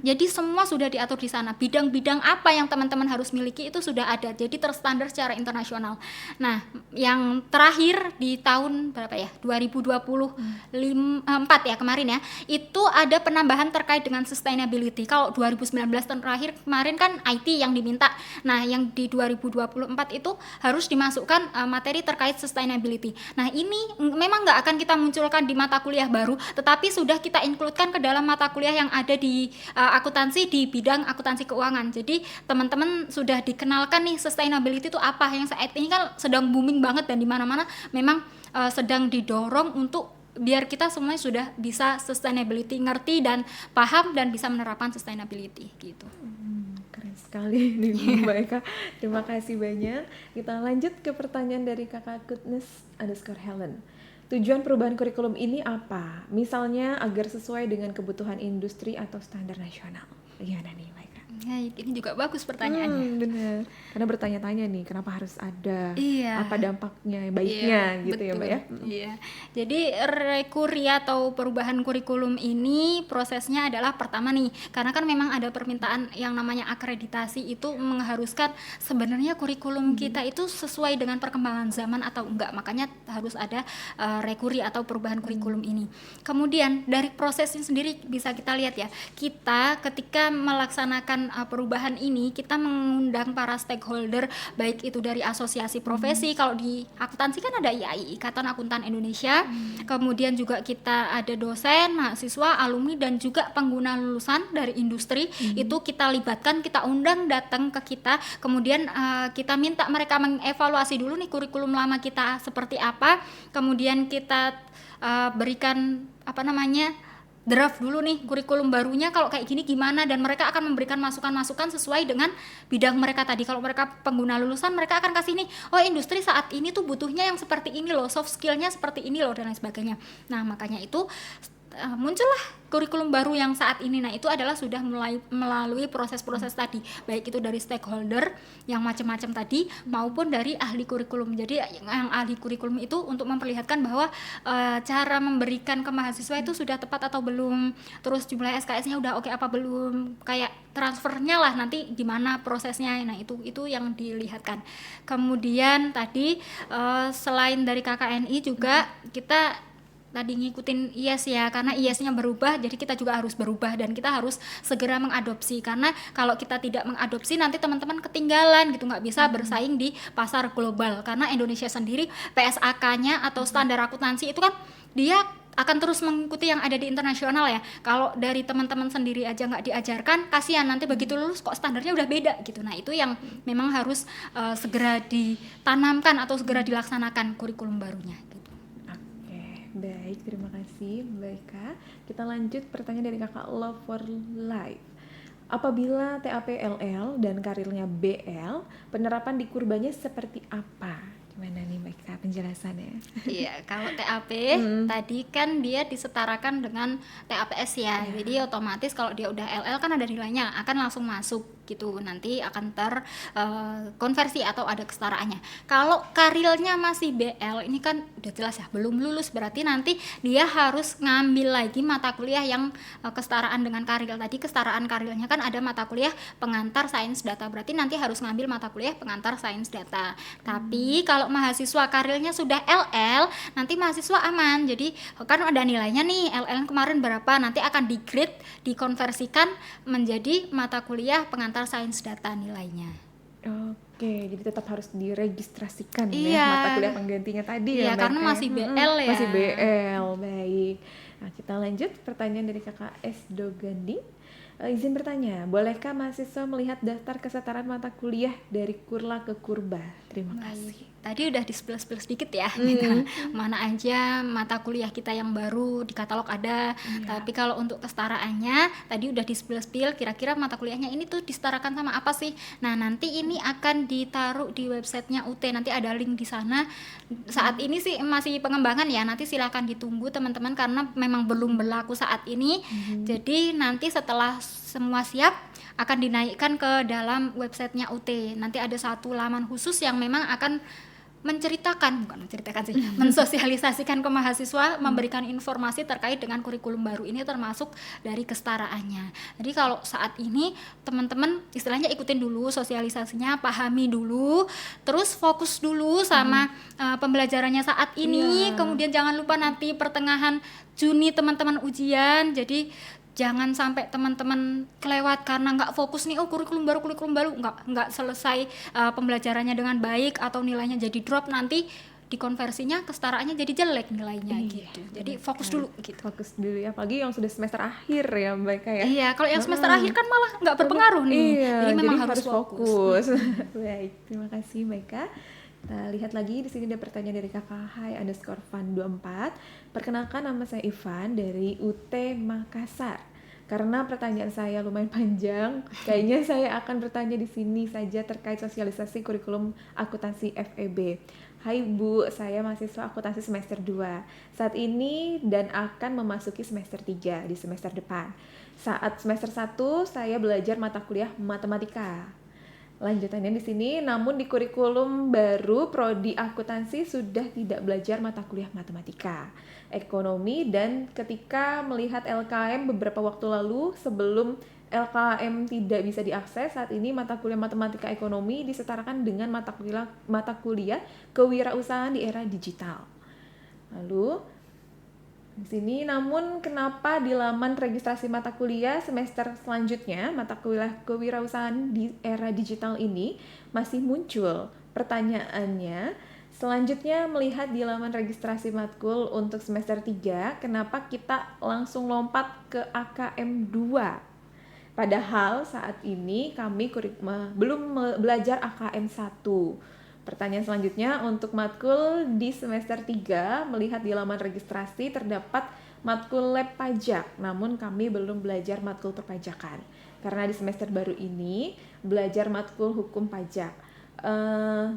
Jadi semua sudah diatur di sana. Bidang-bidang apa yang teman-teman harus miliki itu sudah ada. Jadi terstandar secara internasional. Nah, yang terakhir di tahun berapa ya? 2024 ya kemarin ya. Itu ada penambahan terkait dengan sustainability. Kalau 2019 terakhir kemarin kan IT yang diminta. Nah, yang di 2024 itu harus dimasukkan materi terkait sustainability. Nah, ini memang nggak akan kita munculkan di mata kuliah baru, tetapi sudah kita include-kan ke dalam mata kuliah yang ada di akuntansi di bidang akuntansi keuangan. Jadi teman-teman sudah dikenalkan nih sustainability itu apa, yang saat ini kan sedang booming banget dan di mana-mana memang sedang didorong untuk biar kita semuanya sudah bisa sustainability, ngerti dan paham dan bisa menerapkan sustainability gitu. Keren sekali nih Mbak Eka. Terima kasih banyak. Kita lanjut ke pertanyaan dari Kakak Goodness_Helen. Tujuan perubahan kurikulum ini apa? Misalnya agar sesuai dengan kebutuhan industri atau standar nasional. Gimana nih, Mbak Eka? Ya, ini juga bagus pertanyaannya. Benar. Karena bertanya-tanya nih, kenapa harus ada? Iya. Apa dampaknya, baiknya gitu betul. ya, Mbak ya? Iya. Jadi rekuri atau perubahan kurikulum ini prosesnya adalah pertama nih, karena kan memang ada permintaan yang namanya akreditasi, itu mengharuskan sebenarnya kurikulum kita itu sesuai dengan perkembangan zaman atau enggak. Makanya harus ada rekuri atau perubahan kurikulum ini. Kemudian dari prosesnya sendiri bisa kita lihat ya, kita ketika melaksanakan perubahan ini kita mengundang para stakeholder, baik itu dari asosiasi profesi. Kalau di akuntansi kan ada IAI, Ikatan Akuntan Indonesia. Kemudian juga kita ada dosen, mahasiswa, alumni, dan juga pengguna lulusan dari industri. Itu kita libatkan, kita undang datang ke kita. Kemudian kita minta mereka mengevaluasi dulu nih kurikulum lama kita seperti apa. Kemudian kita berikan draft dulu nih kurikulum barunya kalau kayak gini gimana, dan mereka akan memberikan masukan-masukan sesuai dengan bidang mereka tadi. Kalau mereka pengguna lulusan, mereka akan kasih nih, oh industri saat ini tuh butuhnya yang seperti ini loh, soft skillnya seperti ini loh, dan lain sebagainya. Nah makanya itu muncullah kurikulum baru yang saat ini. Nah itu adalah sudah mulai melalui proses-proses tadi, baik itu dari stakeholder yang macam-macam tadi maupun dari ahli kurikulum. Jadi yang ahli kurikulum itu untuk memperlihatkan bahwa cara memberikan ke mahasiswa itu sudah tepat atau belum, terus jumlah SKS-nya udah oke apa belum, kayak transfernya lah nanti gimana prosesnya. Nah itu yang dilihatkan. Kemudian tadi selain dari KKNI juga kita tadi ngikutin IES ya, karena IES-nya berubah, jadi kita juga harus berubah dan kita harus segera mengadopsi. Karena kalau kita tidak mengadopsi nanti teman-teman ketinggalan gitu, nggak bisa bersaing di pasar global. Karena Indonesia sendiri PSAK-nya atau standar akuntansi itu kan dia akan terus mengikuti yang ada di internasional ya. Kalau dari teman-teman sendiri aja nggak diajarkan, kasihan nanti begitu lulus kok standarnya udah beda gitu. Nah itu yang memang harus segera ditanamkan atau segera dilaksanakan kurikulum barunya. Baik, terima kasih Mbak Eka. Kita lanjut pertanyaan dari kakak Love for Life. Apabila TAP LL dan karirnya BL, penerapan di kurbanya seperti apa? Gimana nih Mbak Eka penjelasannya? Iya, kalau TAP tadi kan dia disetarakan dengan TAPS ya. Jadi otomatis kalau dia udah LL kan ada nilainya, akan langsung masuk gitu. Nanti akan terkonversi atau ada kesetaraannya. Kalau karirnya masih BL, ini kan udah jelas ya, belum lulus, berarti nanti dia harus ngambil lagi mata kuliah yang kesetaraan dengan karir. Tadi kesetaraan karirnya kan ada mata kuliah pengantar sains data, berarti nanti harus ngambil mata kuliah pengantar sains data. Tapi kalau mahasiswa karirnya sudah LL, nanti mahasiswa aman. Jadi kan ada nilainya nih, LL kemarin berapa, nanti akan di-grade, dikonversikan menjadi mata kuliah pengantar sains data nilainya. Oke, jadi tetap harus diregistrasikan ya mata kuliah penggantinya tadi ya. Iya, karena masih BL ya. Masih BL, baik. Nah, kita lanjut pertanyaan dari kakak S. Dogandi. Izin bertanya, bolehkah mahasiswa melihat daftar kesetaraan mata kuliah dari kurla ke kurba? Terima kasih. Tadi udah di-spill sedikit ya, gitu. Mana aja mata kuliah kita yang baru di katalog ada. Tapi kalau untuk kesetaraannya tadi udah di-spill kira-kira mata kuliahnya ini tuh disetarakan sama apa sih. Nah nanti ini akan ditaruh di websitenya UT, nanti ada link di sana. Saat ini sih masih pengembangan ya, nanti silakan ditunggu teman-teman karena memang belum berlaku saat ini. Jadi nanti setelah semua siap akan dinaikkan ke dalam websitenya UT. Nanti ada satu laman khusus yang memang akan mensosialisasikan ke mahasiswa, memberikan informasi terkait dengan kurikulum baru ini termasuk dari kesetaraannya. Jadi kalau saat ini teman-teman istilahnya ikutin dulu sosialisasinya, pahami dulu, terus fokus dulu sama pembelajarannya saat ini. Kemudian jangan lupa nanti pertengahan Juni teman-teman ujian, jadi jangan sampai teman-teman kelewat karena nggak fokus nih, kurikulum baru nggak selesai pembelajarannya dengan baik atau nilainya jadi drop, nanti dikonversinya kesetaraannya jadi jelek nilainya gitu. Jadi fokus dulu gitu. Fokus dulu ya, apalagi yang sudah semester akhir ya Mbak Eka ya. Iya, kalau yang semester akhir kan malah nggak berpengaruh nih. Jadi memang harus fokus. Baik, terima kasih Mbak Eka. Kita lihat lagi di sini ada pertanyaan dari kakak Hai_Fan24. Perkenalkan, nama saya Ivan dari UT Makassar. Karena pertanyaan saya lumayan panjang, kayaknya saya akan bertanya di sini saja terkait sosialisasi kurikulum akuntansi FEB. Hai Bu, saya mahasiswa akuntansi semester 2 saat ini dan akan memasuki semester 3 di semester depan. Saat semester 1 saya belajar mata kuliah matematika. Lanjutannya di sini, namun di kurikulum baru prodi akuntansi sudah tidak belajar mata kuliah matematika, ekonomi, dan ketika melihat LKM beberapa waktu lalu sebelum LKM tidak bisa diakses, saat ini mata kuliah matematika ekonomi disetarakan dengan mata kuliah kewirausahaan di era digital. Lalu di sini. Namun kenapa di laman registrasi mata kuliah semester selanjutnya, mata kuliah kewirausahaan di era digital ini masih muncul pertanyaannya? Selanjutnya, melihat di laman registrasi matkul untuk semester 3, kenapa kita langsung lompat ke AKM 2? Padahal saat ini kami belum belajar AKM 1. Pertanyaan selanjutnya, untuk matkul di semester 3, melihat di laman registrasi terdapat matkul lab pajak, namun kami belum belajar matkul perpajakan. Karena di semester baru ini belajar matkul hukum pajak.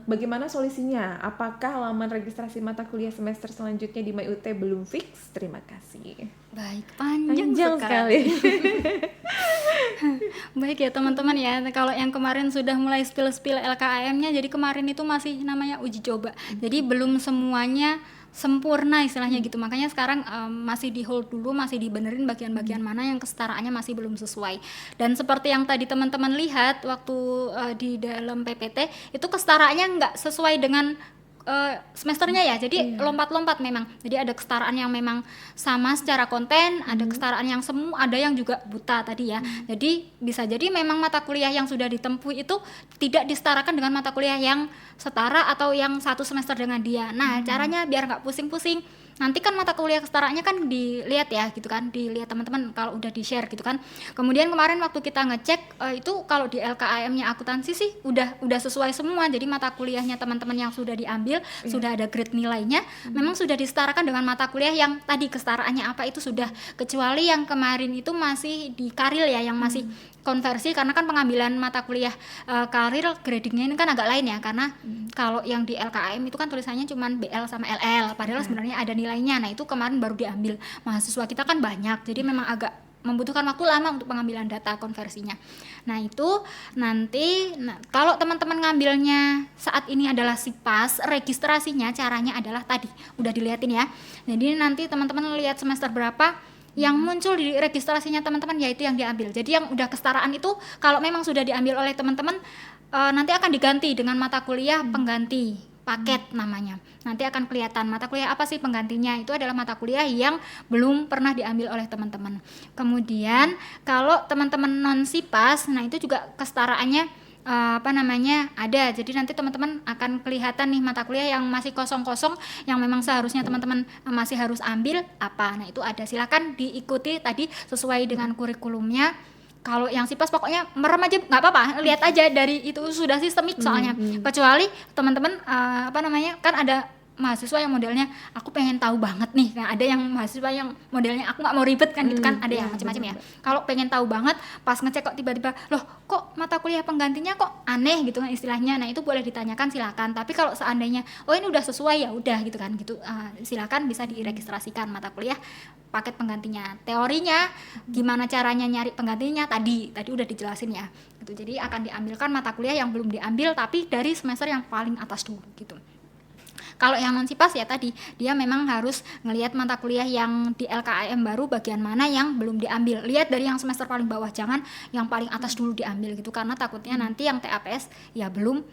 Bagaimana solusinya? Apakah laman registrasi mata kuliah semester selanjutnya di MyUT belum fix? Terima kasih. Baik, panjang sekali. Baik ya teman-teman ya, kalau yang kemarin sudah mulai spill LKAM-nya, jadi kemarin itu masih namanya uji coba, jadi belum semuanya sempurna istilahnya gitu, makanya sekarang masih di hold dulu, masih dibenerin bagian-bagian mana yang kesetaraannya masih belum sesuai. Dan seperti yang tadi teman-teman lihat waktu di dalam PPT itu kesetaraannya nggak sesuai dengan semesternya ya, jadi lompat-lompat memang. Jadi ada kesetaraan yang memang sama secara konten, ada kesetaraan yang semu, ada yang juga buta tadi ya. Jadi bisa jadi memang mata kuliah yang sudah ditempuh itu tidak disetarakan dengan mata kuliah yang setara atau yang satu semester dengan dia. Nah, caranya biar nggak pusing-pusing, nanti kan mata kuliah kesetaraannya kan dilihat ya gitu kan, dilihat teman-teman kalau udah di-share gitu kan. Kemudian kemarin waktu kita ngecek itu kalau di LKAM-nya akuntansi sih udah sesuai semua. Jadi mata kuliahnya teman-teman yang sudah diambil sudah ada grade nilainya, memang sudah disetarakan dengan mata kuliah yang tadi kesetaraannya apa itu sudah, kecuali yang kemarin itu masih di Karil ya, yang masih konversi, karena kan pengambilan mata kuliah karir gradingnya ini kan agak lain ya, karena kalau yang di LKAM itu kan tulisannya cuma BL sama LL, padahal sebenarnya ada nilainya. Nah itu kemarin baru diambil, mahasiswa kita kan banyak, jadi memang agak membutuhkan waktu lama untuk pengambilan data konversinya. Nah itu nanti kalau teman-teman ngambilnya saat ini adalah SIPAS, registrasinya caranya adalah tadi udah dilihatin ya. Jadi nanti teman-teman lihat semester berapa yang muncul di registrasinya teman-teman, yaitu yang diambil. Jadi yang udah kesetaraan itu kalau memang sudah diambil oleh teman-teman, nanti akan diganti dengan mata kuliah pengganti paket namanya. Nanti akan kelihatan mata kuliah apa sih penggantinya, itu adalah mata kuliah yang belum pernah diambil oleh teman-teman. Kemudian kalau teman-teman non SIPAS, nah itu juga kesetaraannya ada. Jadi nanti teman-teman akan kelihatan nih mata kuliah yang masih kosong-kosong, yang memang seharusnya teman-teman masih harus ambil apa. Nah itu ada, silakan diikuti tadi sesuai dengan kurikulumnya. Kalau yang SIPAS pokoknya merem aja nggak apa-apa, lihat aja dari itu sudah sistemik soalnya. Kecuali teman-teman kan ada mahasiswa yang modelnya aku pengen tahu banget nih. Nah, ada yang mahasiswa yang modelnya aku nggak mau ribet kan gitu kan, ada yang macam-macam ya. Kalau pengen tahu banget, pas ngecek kok tiba-tiba loh kok mata kuliah penggantinya kok aneh gitu kan istilahnya. Nah itu boleh ditanyakan, silakan. Tapi kalau seandainya oh ini udah sesuai ya udah gitu kan gitu, silakan bisa diregistrasikan mata kuliah paket penggantinya. Teorinya gimana caranya nyari penggantinya tadi udah dijelasin ya gitu. Jadi akan diambilkan mata kuliah yang belum diambil tapi dari semester yang paling atas dulu gitu. Kalau yang non SIPAS ya tadi dia memang harus ngelihat mata kuliah yang di LKAM baru bagian mana yang belum diambil. Lihat dari yang semester paling bawah, jangan yang paling atas dulu diambil gitu, karena takutnya nanti yang TAPS ya belum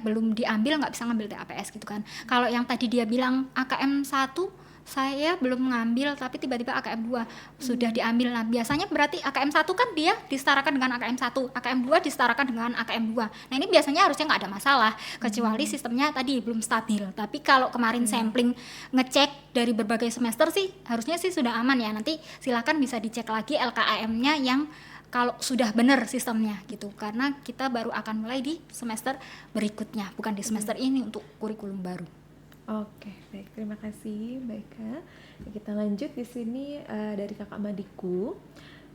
belum diambil, nggak bisa ngambil TAPS gitu kan. Kalau yang tadi dia bilang AKM 1 saya belum mengambil tapi tiba-tiba AKM 2 sudah diambil. Nah biasanya berarti AKM 1 kan dia disetarakan dengan AKM 1, AKM 2 disetarakan dengan AKM 2. Nah ini biasanya harusnya nggak ada masalah, kecuali sistemnya tadi belum stabil. Tapi kalau kemarin sampling ngecek dari berbagai semester sih harusnya sih sudah aman ya. Nanti silakan bisa dicek lagi LKAM-nya yang kalau sudah benar sistemnya gitu, karena kita baru akan mulai di semester berikutnya, bukan di semester ini untuk kurikulum baru. Oke, baik, terima kasih Mbak Eka. Kita lanjut di sini dari Kakak Madiku.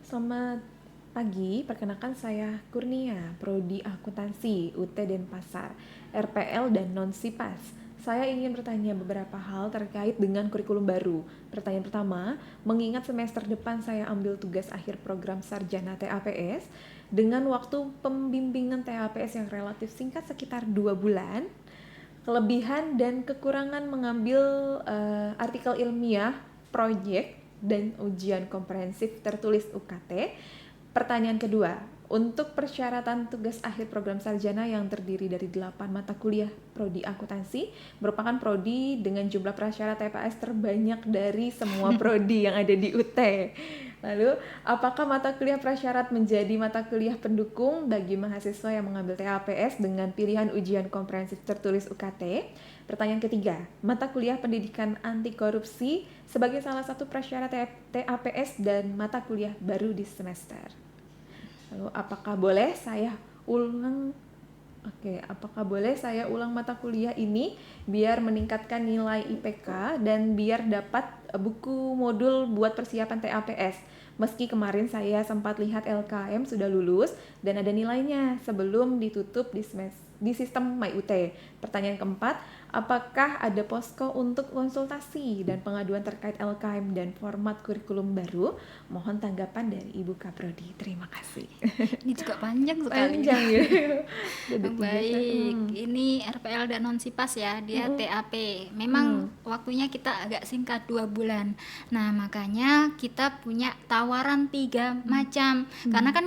Selamat pagi, perkenalkan saya Kurnia, Prodi Akuntansi UT Denpasar, RPL dan non SIPAS. Saya ingin bertanya beberapa hal terkait dengan kurikulum baru. Pertanyaan pertama, mengingat semester depan saya ambil tugas akhir program sarjana TAPS dengan waktu pembimbingan TAPS yang relatif singkat sekitar 2 bulan, kelebihan dan kekurangan mengambil artikel ilmiah, proyek, dan ujian komprehensif tertulis UKT. Pertanyaan kedua, Untuk persyaratan tugas akhir program sarjana yang terdiri dari 8 mata kuliah prodi akuntansi, merupakan prodi dengan jumlah prasyarat TPS terbanyak dari semua prodi yang ada di UT. Lalu, apakah mata kuliah prasyarat menjadi mata kuliah pendukung bagi mahasiswa yang mengambil TAPS dengan pilihan ujian komprehensif tertulis UKT? Pertanyaan ketiga, mata kuliah pendidikan anti korupsi sebagai salah satu prasyarat TAPS dan mata kuliah baru di semester. Lalu, apakah boleh saya ulang mata kuliah ini biar meningkatkan nilai IPK dan biar dapat buku modul buat persiapan TAPS? Meski kemarin saya sempat lihat LKM sudah lulus dan ada nilainya sebelum ditutup di sistem MyUT. Pertanyaan keempat, apakah ada posko untuk konsultasi dan pengaduan terkait LKM dan format kurikulum baru? Mohon tanggapan dari Ibu Kaprodi. Terima kasih. Ini juga panjang sekali. Panjang ya. Baik, ini RPL dan non-SIPAS ya, dia TAP. Memang waktunya kita agak singkat 2 bulan. Nah, makanya kita punya tawaran 3 macam. Karena kan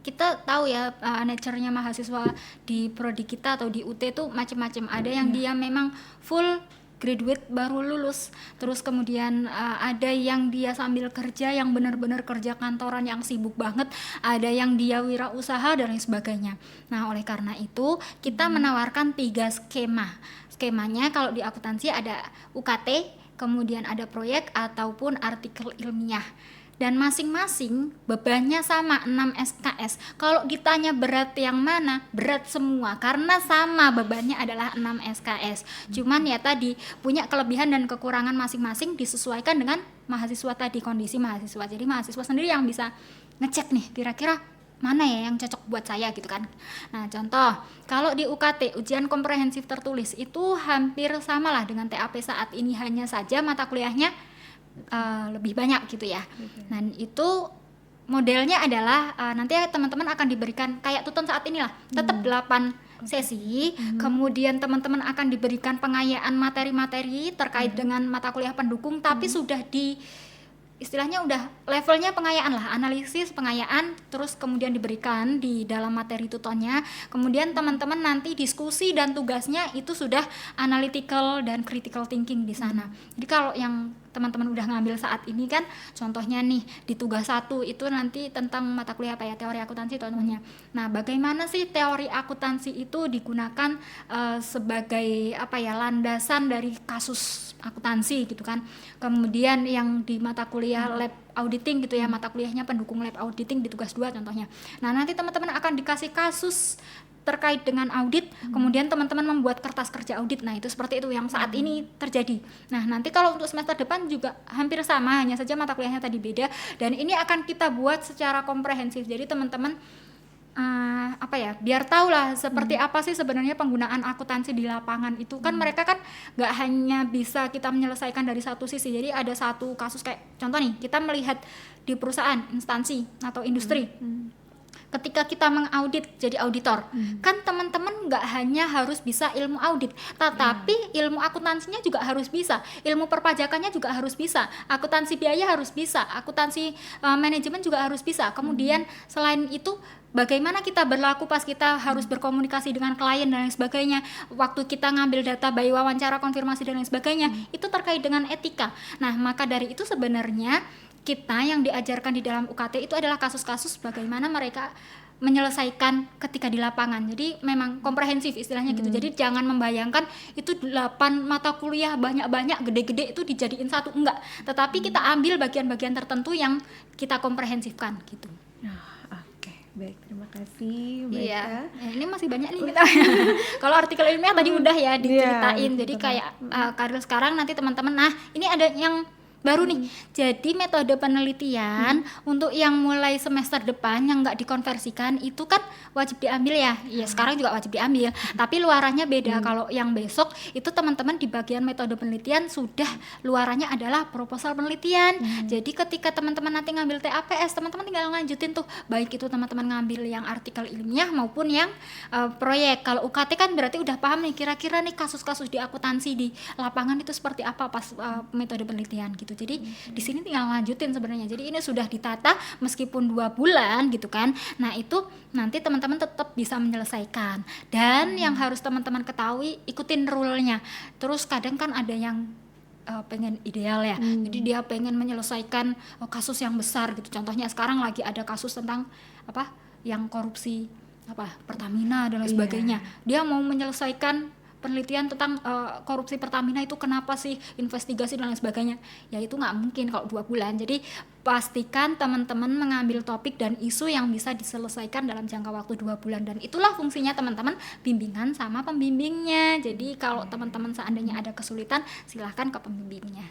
kita tahu ya nature-nya mahasiswa di prodi kita atau di UT itu macam-macam. Ada yang dia memang full graduate baru lulus, terus kemudian ada yang dia sambil kerja yang benar-benar kerja kantoran yang sibuk banget, ada yang dia wirausaha dan lain sebagainya. Nah, oleh karena itu kita menawarkan 3 skema. Skemanya kalau di akuntansi ada UKT, kemudian ada proyek ataupun artikel ilmiah. Dan masing-masing bebannya sama 6 SKS. Kalau ditanya berat yang mana? Berat semua karena sama bebannya adalah 6 SKS. Cuman ya tadi punya kelebihan dan kekurangan masing-masing disesuaikan dengan mahasiswa tadi, kondisi mahasiswa. Jadi mahasiswa sendiri yang bisa ngecek nih kira-kira mana ya yang cocok buat saya gitu kan. Nah, contoh kalau di UKT ujian komprehensif tertulis itu hampir samalah dengan TAP saat ini, hanya saja mata kuliahnya lebih banyak gitu ya. Nah, itu modelnya adalah nanti teman-teman akan diberikan kayak tuton saat inilah, tetap 8 sesi. Kemudian teman-teman akan diberikan pengayaan materi-materi terkait dengan mata kuliah pendukung, tapi sudah di istilahnya udah levelnya pengayaan lah, analisis pengayaan, terus kemudian diberikan di dalam materi tutonnya. Kemudian teman-teman nanti diskusi dan tugasnya itu sudah analytical dan critical thinking di sana. Jadi kalau yang teman-teman udah ngambil saat ini kan, contohnya nih di tugas 1 itu nanti tentang mata kuliah apa ya, teori akuntansi contohnya. Nah, bagaimana sih teori akuntansi itu digunakan sebagai apa ya, landasan dari kasus akuntansi gitu kan. Kemudian yang di mata kuliah lab auditing gitu ya, mata kuliahnya pendukung lab auditing di tugas 2 contohnya. Nah, nanti teman-teman akan dikasih kasus terkait dengan audit, kemudian teman-teman membuat kertas kerja audit. Nah, itu seperti itu yang saat ini terjadi. Nah, nanti kalau untuk semester depan juga hampir sama, hanya saja mata kuliahnya tadi beda, dan ini akan kita buat secara komprehensif. Jadi teman-teman apa ya, biar tahu lah seperti apa sih sebenarnya penggunaan akuntansi di lapangan itu kan. Mereka kan nggak hanya bisa kita menyelesaikan dari satu sisi. Jadi ada satu kasus kayak contoh nih, kita melihat di perusahaan, instansi atau industri. Ketika kita mengaudit jadi auditor, kan teman-teman nggak hanya harus bisa ilmu audit, tetapi ilmu akuntansinya juga harus bisa, ilmu perpajakannya juga harus bisa, akuntansi biaya harus bisa, akuntansi manajemen juga harus bisa. Kemudian selain itu, bagaimana kita berlaku pas kita harus berkomunikasi dengan klien dan lain sebagainya, waktu kita ngambil data bayi wawancara, konfirmasi dan lain sebagainya, itu terkait dengan etika. Nah, maka dari itu sebenarnya kita yang diajarkan di dalam UKT itu adalah kasus-kasus bagaimana mereka menyelesaikan ketika di lapangan. Jadi memang komprehensif istilahnya gitu. Jadi jangan membayangkan itu 8 mata kuliah banyak-banyak gede-gede itu dijadiin satu, enggak. Tetapi kita ambil bagian-bagian tertentu yang kita komprehensifkan gitu. Baik, terima kasih Mbak Iya, Eka. ini masih banyak nih kita. Kalau artikel ilmiah tadi udah ya diceritain. Jadi kayak karir sekarang nanti teman-teman, nah ini ada yang baru nih. Jadi metode penelitian untuk yang mulai semester depan yang nggak dikonversikan itu kan wajib diambil ya. Iya, sekarang juga wajib diambil. Tapi luarannya beda. Kalau yang besok itu teman-teman di bagian metode penelitian sudah luarannya adalah proposal penelitian. Jadi ketika teman-teman nanti ngambil TAPS, teman-teman tinggal lanjutin tuh, baik itu teman-teman ngambil yang artikel ilmiah maupun yang proyek. Kalau UKT kan berarti udah paham nih kira-kira nih kasus-kasus di akuntansi di lapangan itu seperti apa pas metode penelitian gitu. gitu. Jadi di sini tinggal lanjutin sebenarnya. Jadi ini sudah ditata meskipun 2 bulan gitu kan. Nah, itu nanti teman-teman tetap bisa menyelesaikan. Dan yang harus teman-teman ketahui, ikutin rule-nya. Terus kadang kan ada yang pengen ideal ya, jadi dia pengen menyelesaikan kasus yang besar gitu. Contohnya sekarang lagi ada kasus tentang yang korupsi Pertamina dan lain sebagainya. Dia mau menyelesaikan penelitian tentang korupsi Pertamina itu kenapa sih, investigasi dan lain sebagainya. Ya itu nggak mungkin kalau 2 bulan. Jadi pastikan teman-teman mengambil topik dan isu yang bisa diselesaikan dalam jangka waktu 2 bulan, dan itulah fungsinya teman-teman, bimbingan sama pembimbingnya. Jadi kalau teman-teman seandainya ada kesulitan, silahkan ke pembimbingnya.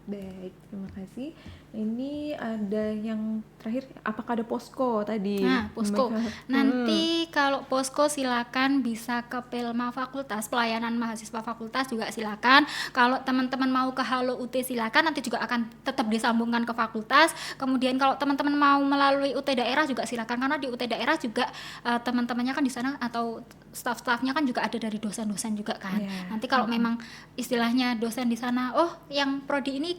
Baik, terima kasih. Ini ada yang terakhir, apakah ada posko tadi? Nah, posko. Nanti kalau posko silakan bisa ke Pelma Fakultas, pelayanan mahasiswa fakultas juga silakan. Kalau teman-teman mau ke Halo UT silakan, nanti juga akan tetap disambungkan ke fakultas. Kemudian kalau teman-teman mau melalui UT daerah juga silakan, karena di UT daerah juga teman-temannya kan di sana atau staf-stafnya kan juga ada dari dosen-dosen juga kan. Nanti kalau memang istilahnya dosen di sana, yang prodi ini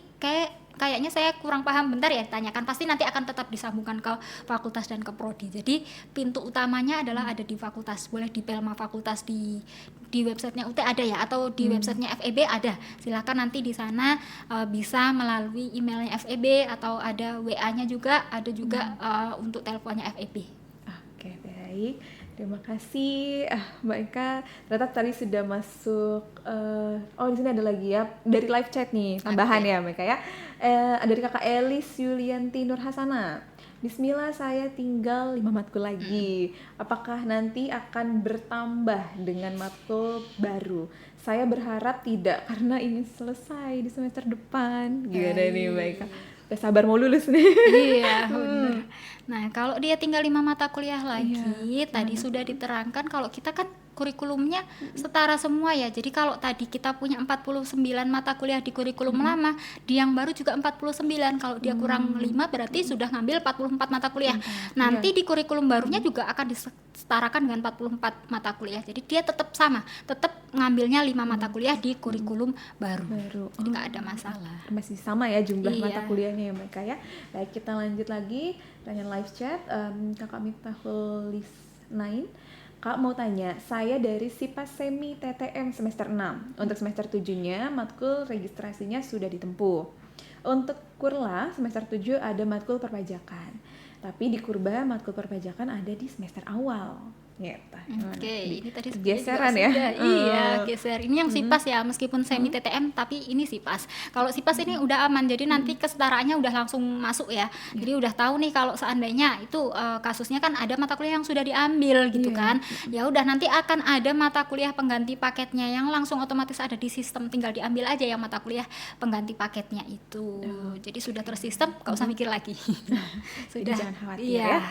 kayaknya saya kurang paham, bentar ya tanyakan, pasti nanti akan tetap disambungkan ke fakultas dan ke prodi. Jadi pintu utamanya adalah ada di fakultas. Boleh di Pelma Fakultas, di websitenya UT ada ya, atau di websitenya FEB ada. Silakan nanti di sana bisa melalui emailnya FEB, atau ada WA-nya juga, ada juga untuk teleponnya FEB. Oke, baik. Terima kasih Mbak Eka. Ternyata tadi sudah masuk. Di sini ada lagi ya dari live chat nih, tambahan ya Mbak Eka ya. Dari Kakak Elis Yulianti Nur Hasana. Bismillah, saya tinggal 5 matkul lagi. Apakah nanti akan bertambah dengan matkul baru? Saya berharap tidak, karena ingin selesai di semester depan. Gimana nih Mbak Eka? Udah sabar mau lulus nih. Iya, benar. Nah, kalau dia tinggal 5 mata kuliah lagi, tadi sudah diterangkan kalau kita kan kurikulumnya setara semua ya. Jadi kalau tadi kita punya 49 mata kuliah di kurikulum lama, di yang baru juga 49. Kalau dia kurang 5 berarti sudah ngambil 44 mata kuliah. Nanti di kurikulum barunya juga akan disetarakan dengan 44 mata kuliah. Jadi dia tetap sama, tetap ngambilnya 5 mata kuliah di kurikulum baru. Jadi nggak ada masalah. Masih sama ya jumlah mata kuliahnya ya mereka ya. Baik, kita lanjut lagi tanya live chat. Kakak Miftahul Lisnain. Kak mau tanya, saya dari SIPAS Semi TTM semester 6. Untuk semester 7-nya matkul registrasinya sudah ditempuh. Untuk Kurla semester 7 ada matkul perpajakan. Tapi di Kurba matkul perpajakan ada di semester awal. Oke, ini tadi geseran ya. Iya, geser. Ini yang SIPAS ya, meskipun semi TTM tapi ini SIPAS. Kalau SIPAS ini udah aman, jadi nanti kesetaraannya udah langsung masuk ya. Jadi udah tahu nih kalau seandainya itu kasusnya kan ada mata kuliah yang sudah diambil gitu kan. Ya udah, nanti akan ada mata kuliah pengganti paketnya yang langsung otomatis ada di sistem, tinggal diambil aja yang mata kuliah pengganti paketnya itu. Jadi sudah tersistem, gak usah mikir lagi. Sudah. Jadi jangan khawatir ya.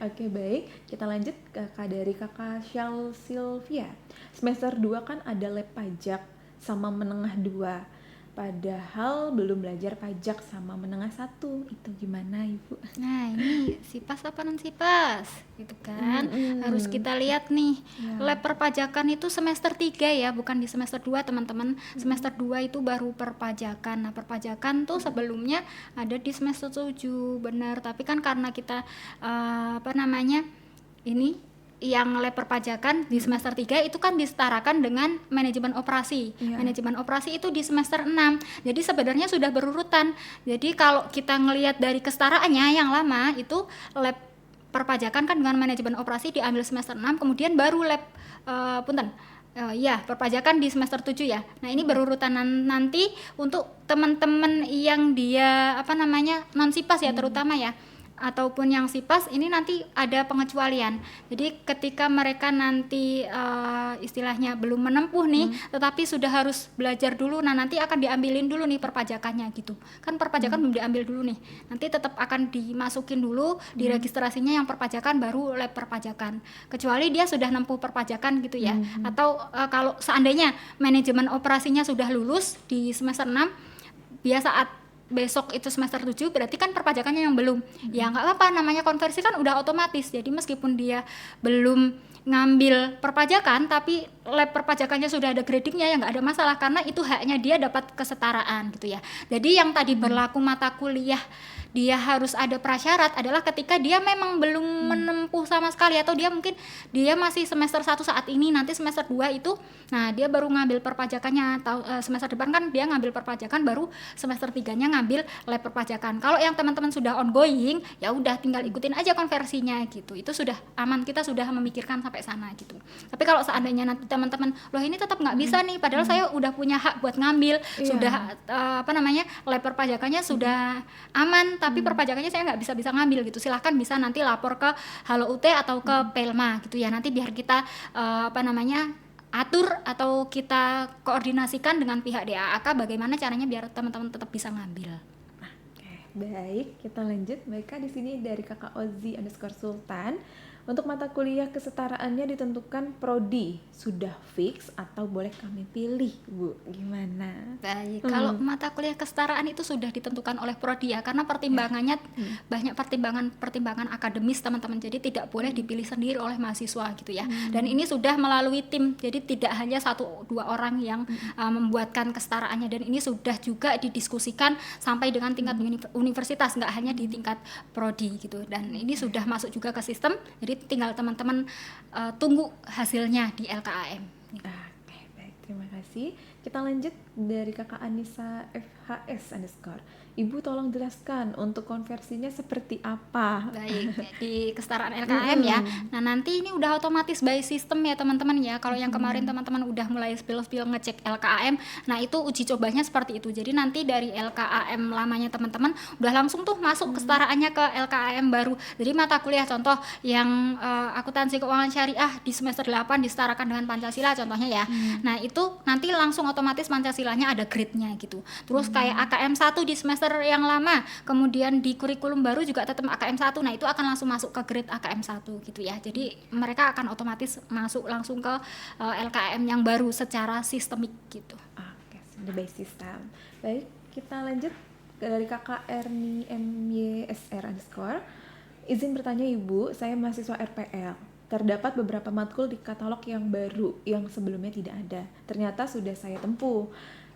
Oke, baik. Kita lanjut dari Kakak Syal Sylvia. Semester 2 kan ada lab pajak sama menengah 2. Padahal belum belajar pajak sama menengah 1. Itu gimana Ibu? Nah, ini SIPAS apa non SIPAS gitu kan. Harus kita lihat nih. Lab perpajakan itu semester 3 ya, bukan di semester 2 teman-teman. Semester 2 itu baru perpajakan. Nah, perpajakan tuh sebelumnya ada di semester 7, benar. Tapi kan karena kita ini yang lab perpajakan di semester 3 itu kan disetarakan dengan manajemen operasi. Manajemen operasi itu di semester 6. Jadi sebenarnya sudah berurutan. Jadi kalau kita ngelihat dari kesetaraannya yang lama itu lab perpajakan kan dengan manajemen operasi diambil semester 6, kemudian baru lab perpajakan di semester 7 ya. Nah, ini berurutan nanti untuk teman-teman yang dia non SIPAS ya terutama ya, ataupun yang SIPAS ini nanti ada pengecualian. Jadi ketika mereka nanti istilahnya belum menempuh nih, tetapi sudah harus belajar dulu, nah nanti akan diambilin dulu nih perpajakannya gitu. Kan perpajakan belum diambil dulu nih. Nanti tetap akan dimasukin dulu di registrasinya yang perpajakan, baru lab perpajakan. Kecuali dia sudah nempuh perpajakan gitu ya. Atau kalau seandainya manajemen operasinya sudah lulus di semester 6, saat besok itu semester 7 berarti kan perpajakannya yang belum. Ya nggak apa-apa, namanya konversi kan udah otomatis. Jadi meskipun dia belum ngambil perpajakan tapi lab perpajakannya sudah ada gradingnya ya nggak ada masalah, karena itu haknya dia dapat kesetaraan gitu ya. Jadi yang tadi berlaku mata kuliah dia harus ada prasyarat adalah ketika dia memang belum menempuh sama sekali, atau dia mungkin dia masih semester 1 saat ini, nanti semester 2 itu nah dia baru ngambil perpajakannya, semester depan kan dia ngambil perpajakan, baru semester 3-nya ngambil lab perpajakan. Kalau yang teman-teman sudah ongoing ya udah tinggal ikutin aja konversinya gitu, itu sudah aman, kita sudah memikirkan sampai sana gitu. Tapi kalau seandainya nanti teman-teman loh ini tetap nggak bisa nih, padahal saya udah punya hak buat ngambil, sudah lab perpajakannya sudah aman, tapi perpajakannya saya nggak bisa ngambil gitu, silahkan bisa nanti lapor ke Halo UT atau ke Pelma gitu ya, nanti biar kita atur atau kita koordinasikan dengan pihak DAAK bagaimana caranya biar teman-teman tetap bisa ngambil. Oke, baik, kita lanjut. Baik, di sini dari Kakak Ozi_Sultan. Untuk mata kuliah kesetaraannya ditentukan prodi, sudah fix atau boleh kami pilih, Bu? Gimana? Baik, kalau mata kuliah kesetaraan itu sudah ditentukan oleh prodi ya, karena pertimbangannya banyak pertimbangan akademis teman-teman, jadi tidak boleh dipilih sendiri oleh mahasiswa gitu ya. Dan ini sudah melalui tim, jadi tidak hanya 1-2 orang yang membuatkan kesetaraannya, dan ini sudah juga didiskusikan sampai dengan tingkat universitas, nggak hanya di tingkat prodi gitu. Dan ini sudah masuk juga ke sistem, jadi tinggal teman-teman tunggu hasilnya di LKAM. Oke, baik, terima kasih. Kita lanjut dari Kakak Anissa FHS_. Ibu tolong jelaskan untuk konversinya seperti apa? Baik, di kesetaraan LKM ya. Nah nanti ini udah otomatis by system ya teman-teman ya. Kalau yang kemarin teman-teman udah mulai spill ngecek LKAM, nah itu uji cobanya seperti itu. Jadi nanti dari LKAM lamanya teman-teman udah langsung tuh masuk kesetaraannya ke LKAM baru. Jadi mata kuliah contoh yang akuntansi keuangan syariah di semester 8 disetarakan dengan Pancasila contohnya ya. Nah itu nanti langsung otomatis Pancasilanya ada grade-nya gitu. Terus kayak AKM 1 di semester yang lama, kemudian di kurikulum baru juga tetap AKM 1, nah itu akan langsung masuk ke grade AKM 1 gitu ya. Jadi mereka akan otomatis masuk langsung ke LKM yang baru secara sistemik gitu. Oke, sudah by system. Baik, kita lanjut dari Kakak Erni MYSR_. Izin bertanya Ibu, saya mahasiswa RPL. Terdapat beberapa matkul di katalog yang baru yang sebelumnya tidak ada. Ternyata sudah saya tempuh.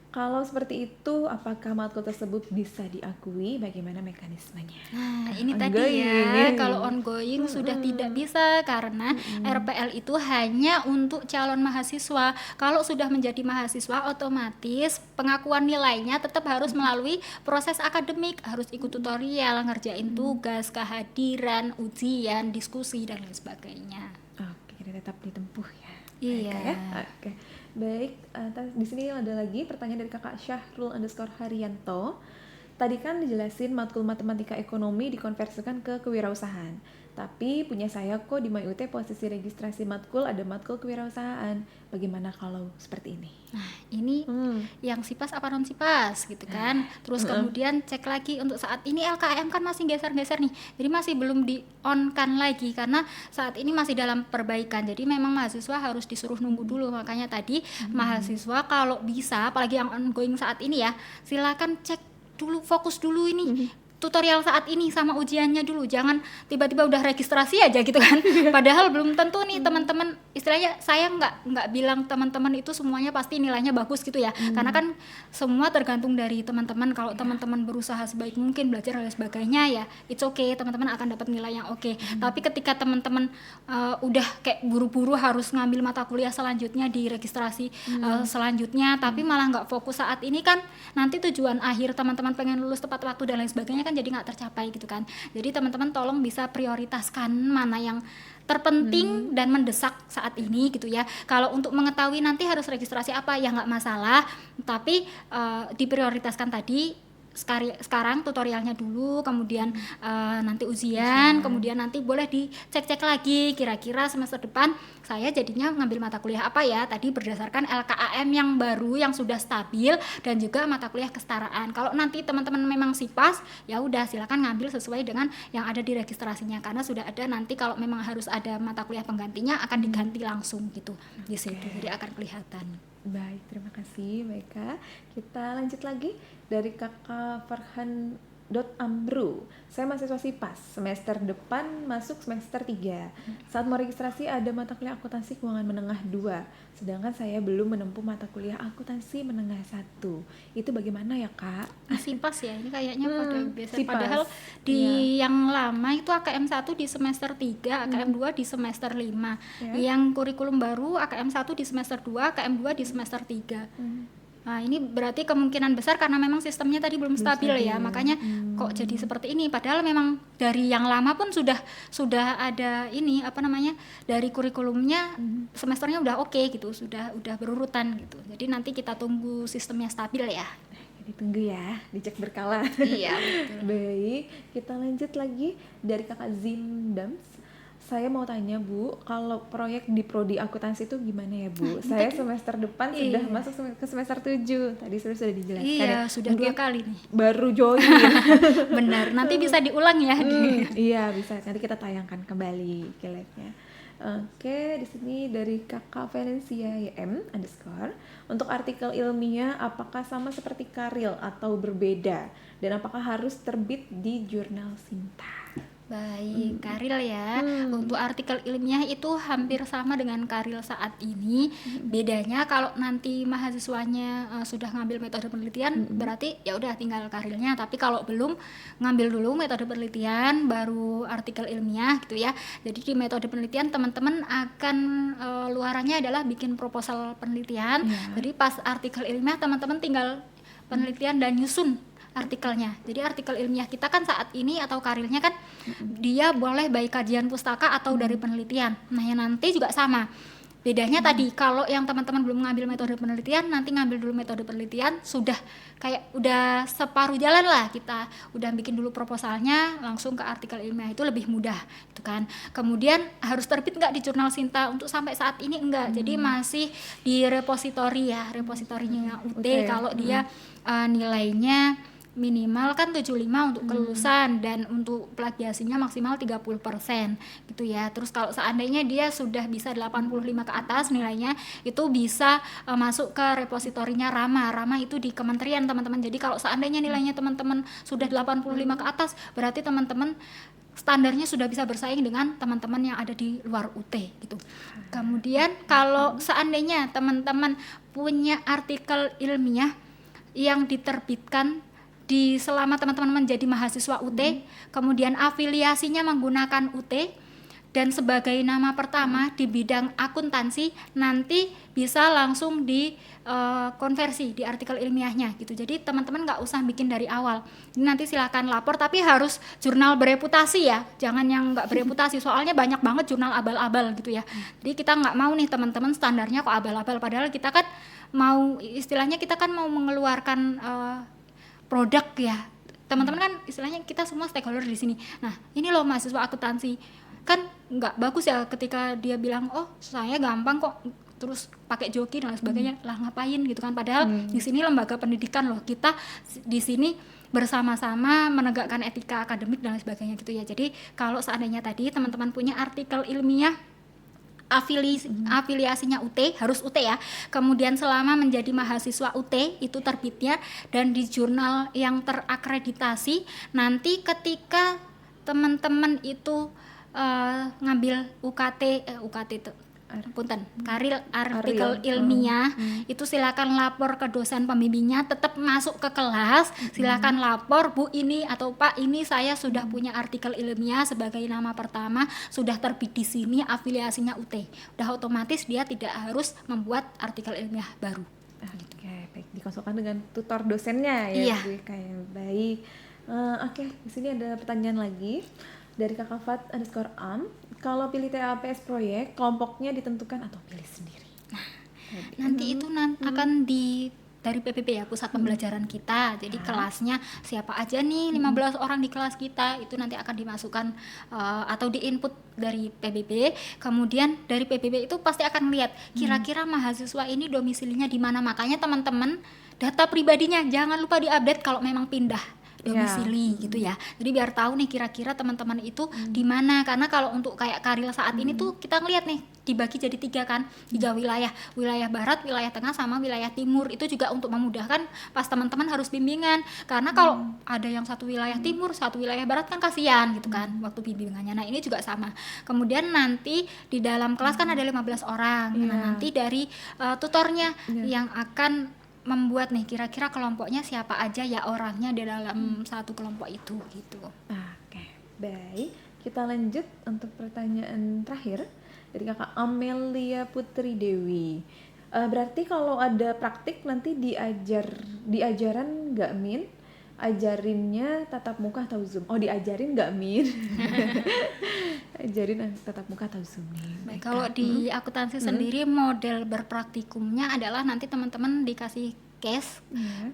Kalau seperti itu, apakah matkul tersebut bisa diakui? Bagaimana mekanismenya? Nah, ini tadi ya, kalau ongoing sudah tidak bisa karena RPL itu hanya untuk calon mahasiswa. Kalau sudah menjadi mahasiswa, otomatis pengakuan nilainya tetap harus melalui proses akademik, harus ikut tutorial, ngerjain tugas, kehadiran, ujian, diskusi dan lain sebagainya. Oke, jadi tetap ditempuh ya. Iya. Ya? Oke. Baik, di sini ada lagi pertanyaan dari Kakak Syahrul_Haryanto. Tadi kan dijelasin matkul matematika ekonomi dikonversikan ke kewirausahaan. Tapi punya saya kok di MyUT posisi registrasi matkul ada matkul kewirausahaan. Bagaimana kalau seperti ini? Nah, ini yang SIPAS apa non SIPAS gitu kan. Terus kemudian cek lagi untuk saat ini LKM kan masih geser-geser nih. Jadi masih belum di-on-kan lagi karena saat ini masih dalam perbaikan. Jadi memang mahasiswa harus disuruh nunggu dulu. Makanya tadi mahasiswa kalau bisa, apalagi yang ongoing saat ini ya, silakan cek dulu, fokus dulu ini tutorial saat ini sama ujiannya dulu, jangan tiba-tiba udah registrasi aja gitu kan. Padahal belum tentu nih teman-teman, istilahnya saya nggak bilang teman-teman itu semuanya pasti nilainya bagus gitu ya, karena kan semua tergantung dari teman-teman. Kalau teman-teman berusaha sebaik mungkin belajar dan sebagainya ya it's okay, teman-teman akan dapat nilai yang oke. Tapi ketika teman-teman udah kayak buru-buru harus ngambil mata kuliah selanjutnya di registrasi selanjutnya, tapi malah nggak fokus saat ini kan, nanti tujuan akhir teman-teman pengen lulus tepat waktu dan lain sebagainya kan jadi nggak tercapai gitu kan. Jadi teman-teman tolong bisa prioritaskan mana yang terpenting dan mendesak saat ini gitu ya. Kalau untuk mengetahui nanti harus registrasi apa ya nggak masalah, tapi diprioritaskan tadi sekarang tutorialnya dulu, kemudian nanti ujian, kemudian nanti boleh dicek-cek lagi kira-kira semester depan saya jadinya ngambil mata kuliah apa ya, tadi berdasarkan LKAM yang baru yang sudah stabil dan juga mata kuliah kesetaraan. Kalau nanti teman-teman memang SIPAS ya udah silakan ngambil sesuai dengan yang ada di registrasinya, karena sudah ada nanti kalau memang harus ada mata kuliah penggantinya akan diganti langsung gitu di situ, jadi akan kelihatan. Baik, terima kasih Baika. Kita lanjut lagi dari Kakak Farhan Amru. Saya mahasiswa SIPAS, semester depan masuk semester 3. Saat mau registrasi ada mata kuliah akuntansi keuangan menengah 2, sedangkan saya belum menempuh mata kuliah akuntansi menengah 1. Itu bagaimana ya, Kak? SIPAS ya, ini kayaknya pada biasa. SIPAS. Padahal di yang lama itu AKM 1 di semester 3, AKM 2 di semester 5. Yang kurikulum baru AKM 1 di semester 2, AKM 2 di semester 3. Nah, ini berarti kemungkinan besar karena memang sistemnya tadi belum stabil ya, makanya kok jadi seperti ini. Padahal memang dari yang lama pun sudah ada ini dari kurikulumnya semesternya udah oke gitu, udah berurutan gitu. Jadi nanti kita tunggu sistemnya stabil ya. Ditunggu ya, dicek berkala. Iya, betul. Baik, kita lanjut lagi dari Kakak Zindams. Saya mau tanya Bu, kalau proyek di prodi akuntansi itu gimana ya Bu? Saya semester depan sudah masuk ke semester 7. Tadi sudah dijelaskan. Iya, sudah 2 kali nih. Baru join. Benar, nanti bisa diulang ya. Iya, bisa. Nanti kita tayangkan kembali ke live-nya. Oke, di sini dari Kakak Valencia YM _ untuk artikel ilmiah apakah sama seperti Karil atau berbeda? Dan apakah harus terbit di jurnal Sinta? Baik, Karil ya. Untuk artikel ilmiah itu hampir sama dengan Karil saat ini. Bedanya kalau nanti mahasiswanya sudah ngambil metode penelitian, berarti ya udah tinggal Karilnya. Tapi kalau belum, ngambil dulu metode penelitian baru artikel ilmiah gitu ya. Jadi di metode penelitian teman-teman akan luarannya adalah bikin proposal penelitian. Jadi pas artikel ilmiah teman-teman tinggal penelitian dan nyusun artikelnya. Jadi artikel ilmiah kita kan saat ini atau karirnya kan dia boleh baik kajian pustaka atau dari penelitian. Nah, yang nanti juga sama. Bedanya tadi kalau yang teman-teman belum ngambil metode penelitian, nanti ngambil dulu metode penelitian sudah separuh jalan lah, kita udah bikin dulu proposalnya langsung ke artikel ilmiah, itu lebih mudah gitu kan. Kemudian harus terbit nggak di jurnal Sinta? Untuk sampai saat ini enggak. Jadi masih di repositori ya, repositorinya UT. Kalau dia nilainya minimal kan 75 untuk kelulusan dan untuk plagiasinya maksimal 30% gitu ya. Terus kalau seandainya dia sudah bisa 85 ke atas nilainya, itu bisa masuk ke repositorinya Rama. Rama itu di kementerian teman-teman. Jadi kalau seandainya nilainya teman-teman sudah 85 ke atas, berarti teman-teman standarnya sudah bisa bersaing dengan teman-teman yang ada di luar UT gitu. Kemudian kalau seandainya teman-teman punya artikel ilmiah yang diterbitkan selama teman-teman menjadi mahasiswa UT, kemudian afiliasinya menggunakan UT dan sebagai nama pertama di bidang akuntansi, nanti bisa langsung di konversi di artikel ilmiahnya gitu. Jadi teman-teman nggak usah bikin dari awal. Ini nanti silakan lapor, tapi harus jurnal bereputasi ya, jangan yang nggak bereputasi. Soalnya banyak banget jurnal abal-abal gitu ya. Jadi kita nggak mau nih teman-teman standarnya kok abal-abal. Padahal kita kan mau, istilahnya kita kan mau mengeluarkan produk ya, teman-teman kan istilahnya kita semua stakeholder di sini. Nah, ini loh mahasiswa akuntansi, kan nggak bagus ya ketika dia bilang oh saya gampang kok, terus pakai joki dan lain sebagainya. Lah ngapain gitu kan? Padahal di sini lembaga pendidikan loh, kita di sini bersama-sama menegakkan etika akademik dan lain sebagainya gitu ya. Jadi kalau seandainya tadi teman-teman punya artikel ilmiah afiliasinya UT, harus UT ya. Kemudian selama menjadi mahasiswa UT itu terbitnya dan di jurnal yang terakreditasi. Nanti ketika teman-teman itu ngambil UKT itu Karil artikel ilmiah, itu silakan lapor ke dosen pembimbingnya, tetap masuk ke kelas, silakan lapor, Bu ini atau Pak ini saya sudah punya artikel ilmiah sebagai nama pertama, sudah terbit di sini, afiliasinya UT. Udah otomatis dia tidak harus membuat artikel ilmiah baru. Oke, baik, dikonsulkan dengan tutor dosennya ya. Iya. Kayak baik. Oke, di sini ada pertanyaan lagi dari Kakak Fat _am. Kalau pilih TAPS proyek, kelompoknya ditentukan atau pilih sendiri? Nanti itu akan dari PPP ya, pusat pembelajaran kita. Jadi kelasnya siapa aja nih, 15 orang di kelas kita, itu nanti akan dimasukkan atau di-input dari PBB. Kemudian dari PBB itu pasti akan lihat kira-kira mahasiswa ini domisilinya di mana. Makanya teman-teman data pribadinya jangan lupa diupdate kalau memang pindah domisili gitu ya. Jadi biar tahu nih kira-kira teman-teman itu di mana, karena kalau untuk kayak Karil saat ini tuh kita ngeliat nih dibagi jadi 3 kan, 3 wilayah barat, wilayah tengah sama wilayah timur. Itu juga untuk memudahkan pas teman-teman harus bimbingan, karena kalau ada yang satu wilayah timur, satu wilayah barat kan kasihan gitu kan waktu bimbingannya. Nah ini juga sama. Kemudian nanti di dalam kelas kan ada 15 orang. Nah nanti dari tutornya yang akan membuat nih kira-kira kelompoknya siapa aja ya orangnya di dalam satu kelompok itu gitu. Oke, baik. Kita lanjut untuk pertanyaan terakhir dari Kakak Amelia Putri Dewi. Berarti kalau ada praktik nanti diajaran nggak Min? Ajarinnya tatap muka atau Zoom? Oh, diajarin nggak Min? Ajarin tatap muka atau Zoom nih? Baik, kalau di akuntansi sendiri model berpraktikumnya adalah nanti teman-teman dikasih case,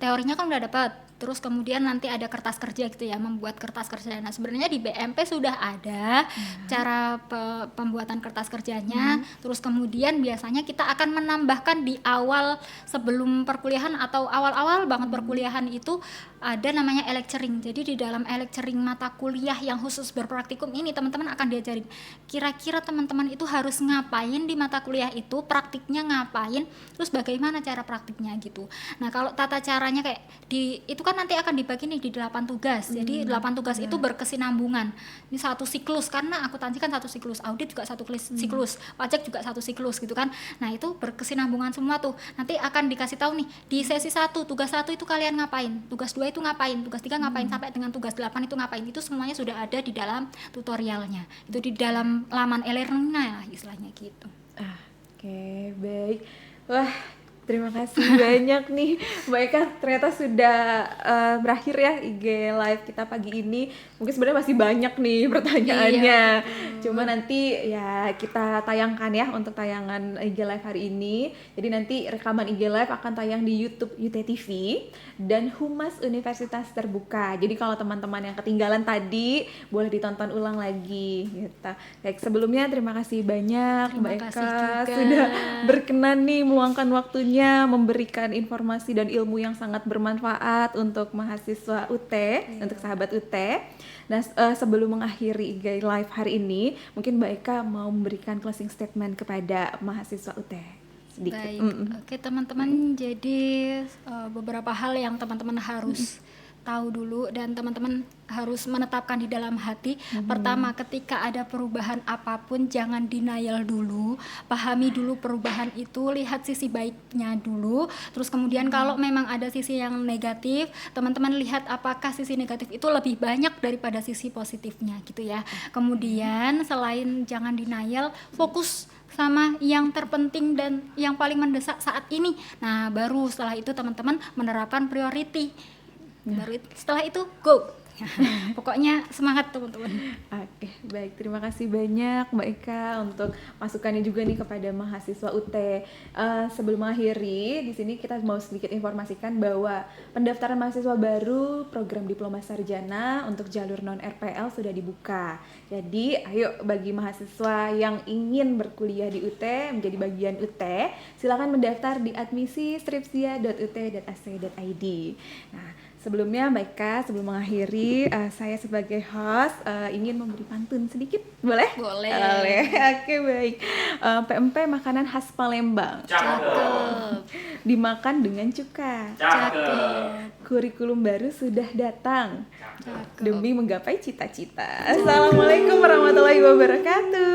teorinya kan udah dapat, terus kemudian nanti ada kertas kerja gitu ya, membuat kertas kerja. Nah sebenarnya di BMP sudah ada cara pembuatan kertas kerjanya, terus kemudian biasanya kita akan menambahkan di awal sebelum perkuliahan atau awal-awal banget perkuliahan itu ada namanya e-lecturing. Jadi di dalam e-lecturing mata kuliah yang khusus berpraktikum ini teman-teman akan diajarin kira-kira teman-teman itu harus ngapain di mata kuliah itu, praktiknya ngapain, terus bagaimana cara praktiknya gitu. Nah kalau tata caranya kayak itu kan nanti akan dibagi nih di 8 tugas. Jadi 8 tugas itu berkesinambungan. Ini satu siklus, karena akuntansi kan satu siklus, audit juga satu siklus, pajak juga satu siklus gitu kan. Nah itu berkesinambungan semua tuh. Nanti akan dikasih tahu nih di sesi 1, tugas 1 itu kalian ngapain, tugas 2 itu ngapain, tugas 3 ngapain, sampai dengan tugas 8 itu ngapain. Itu semuanya sudah ada di dalam tutorialnya. Itu di dalam laman e-learning-nya istilahnya gitu. Oke, baik. Wah, terima kasih banyak nih Mbak Eka, ternyata sudah berakhir ya IG live kita pagi ini. Mungkin sebenarnya masih banyak nih pertanyaannya. Cuma nanti ya kita tayangkan ya untuk tayangan IG live hari ini. Jadi nanti rekaman IG live akan tayang di YouTube UT TV dan Humas Universitas Terbuka. Jadi kalau teman-teman yang ketinggalan tadi boleh ditonton ulang lagi gitu. Baik, sebelumnya terima kasih banyak Mbak Eka sudah berkenan nih meluangkan waktunya memberikan informasi dan ilmu yang sangat bermanfaat untuk mahasiswa UT, untuk sahabat UT. Nah, sebelum mengakhiri IG live hari ini, mungkin Mbak Eka mau memberikan closing statement kepada mahasiswa UT sedikit. Baik, oke teman-teman, jadi beberapa hal yang teman-teman harus tahu dulu dan teman-teman harus menetapkan di dalam hati. Pertama, ketika ada perubahan apapun jangan denial dulu, pahami dulu perubahan itu, lihat sisi baiknya dulu, terus kemudian kalau memang ada sisi yang negatif, teman-teman lihat apakah sisi negatif itu lebih banyak daripada sisi positifnya gitu ya. Kemudian selain jangan denial, fokus sama yang terpenting dan yang paling mendesak saat ini. Nah, baru setelah itu teman-teman menerapkan priority. Baru setelah itu go. Pokoknya semangat teman-teman. Oke, baik, terima kasih banyak Mbak Eka untuk masukannya juga nih kepada mahasiswa UT. Sebelum mengakhiri, di sini kita mau sedikit informasikan bahwa pendaftaran mahasiswa baru program diploma sarjana untuk jalur non RPL sudah dibuka. Jadi, ayo bagi mahasiswa yang ingin berkuliah di UT menjadi bagian UT, silakan mendaftar di admisi.stripsia.ut.ac.id. Nah, sebelumnya Mbak Eka, sebelum mengakhiri, saya sebagai host ingin memberi pantun sedikit, boleh? Boleh. Oke, baik. PMP makanan khas Palembang. Cakep. Dimakan dengan cuka. Cakep. Kurikulum baru sudah datang. Cakep. Demi menggapai cita-cita. Assalamualaikum warahmatullahi wabarakatuh.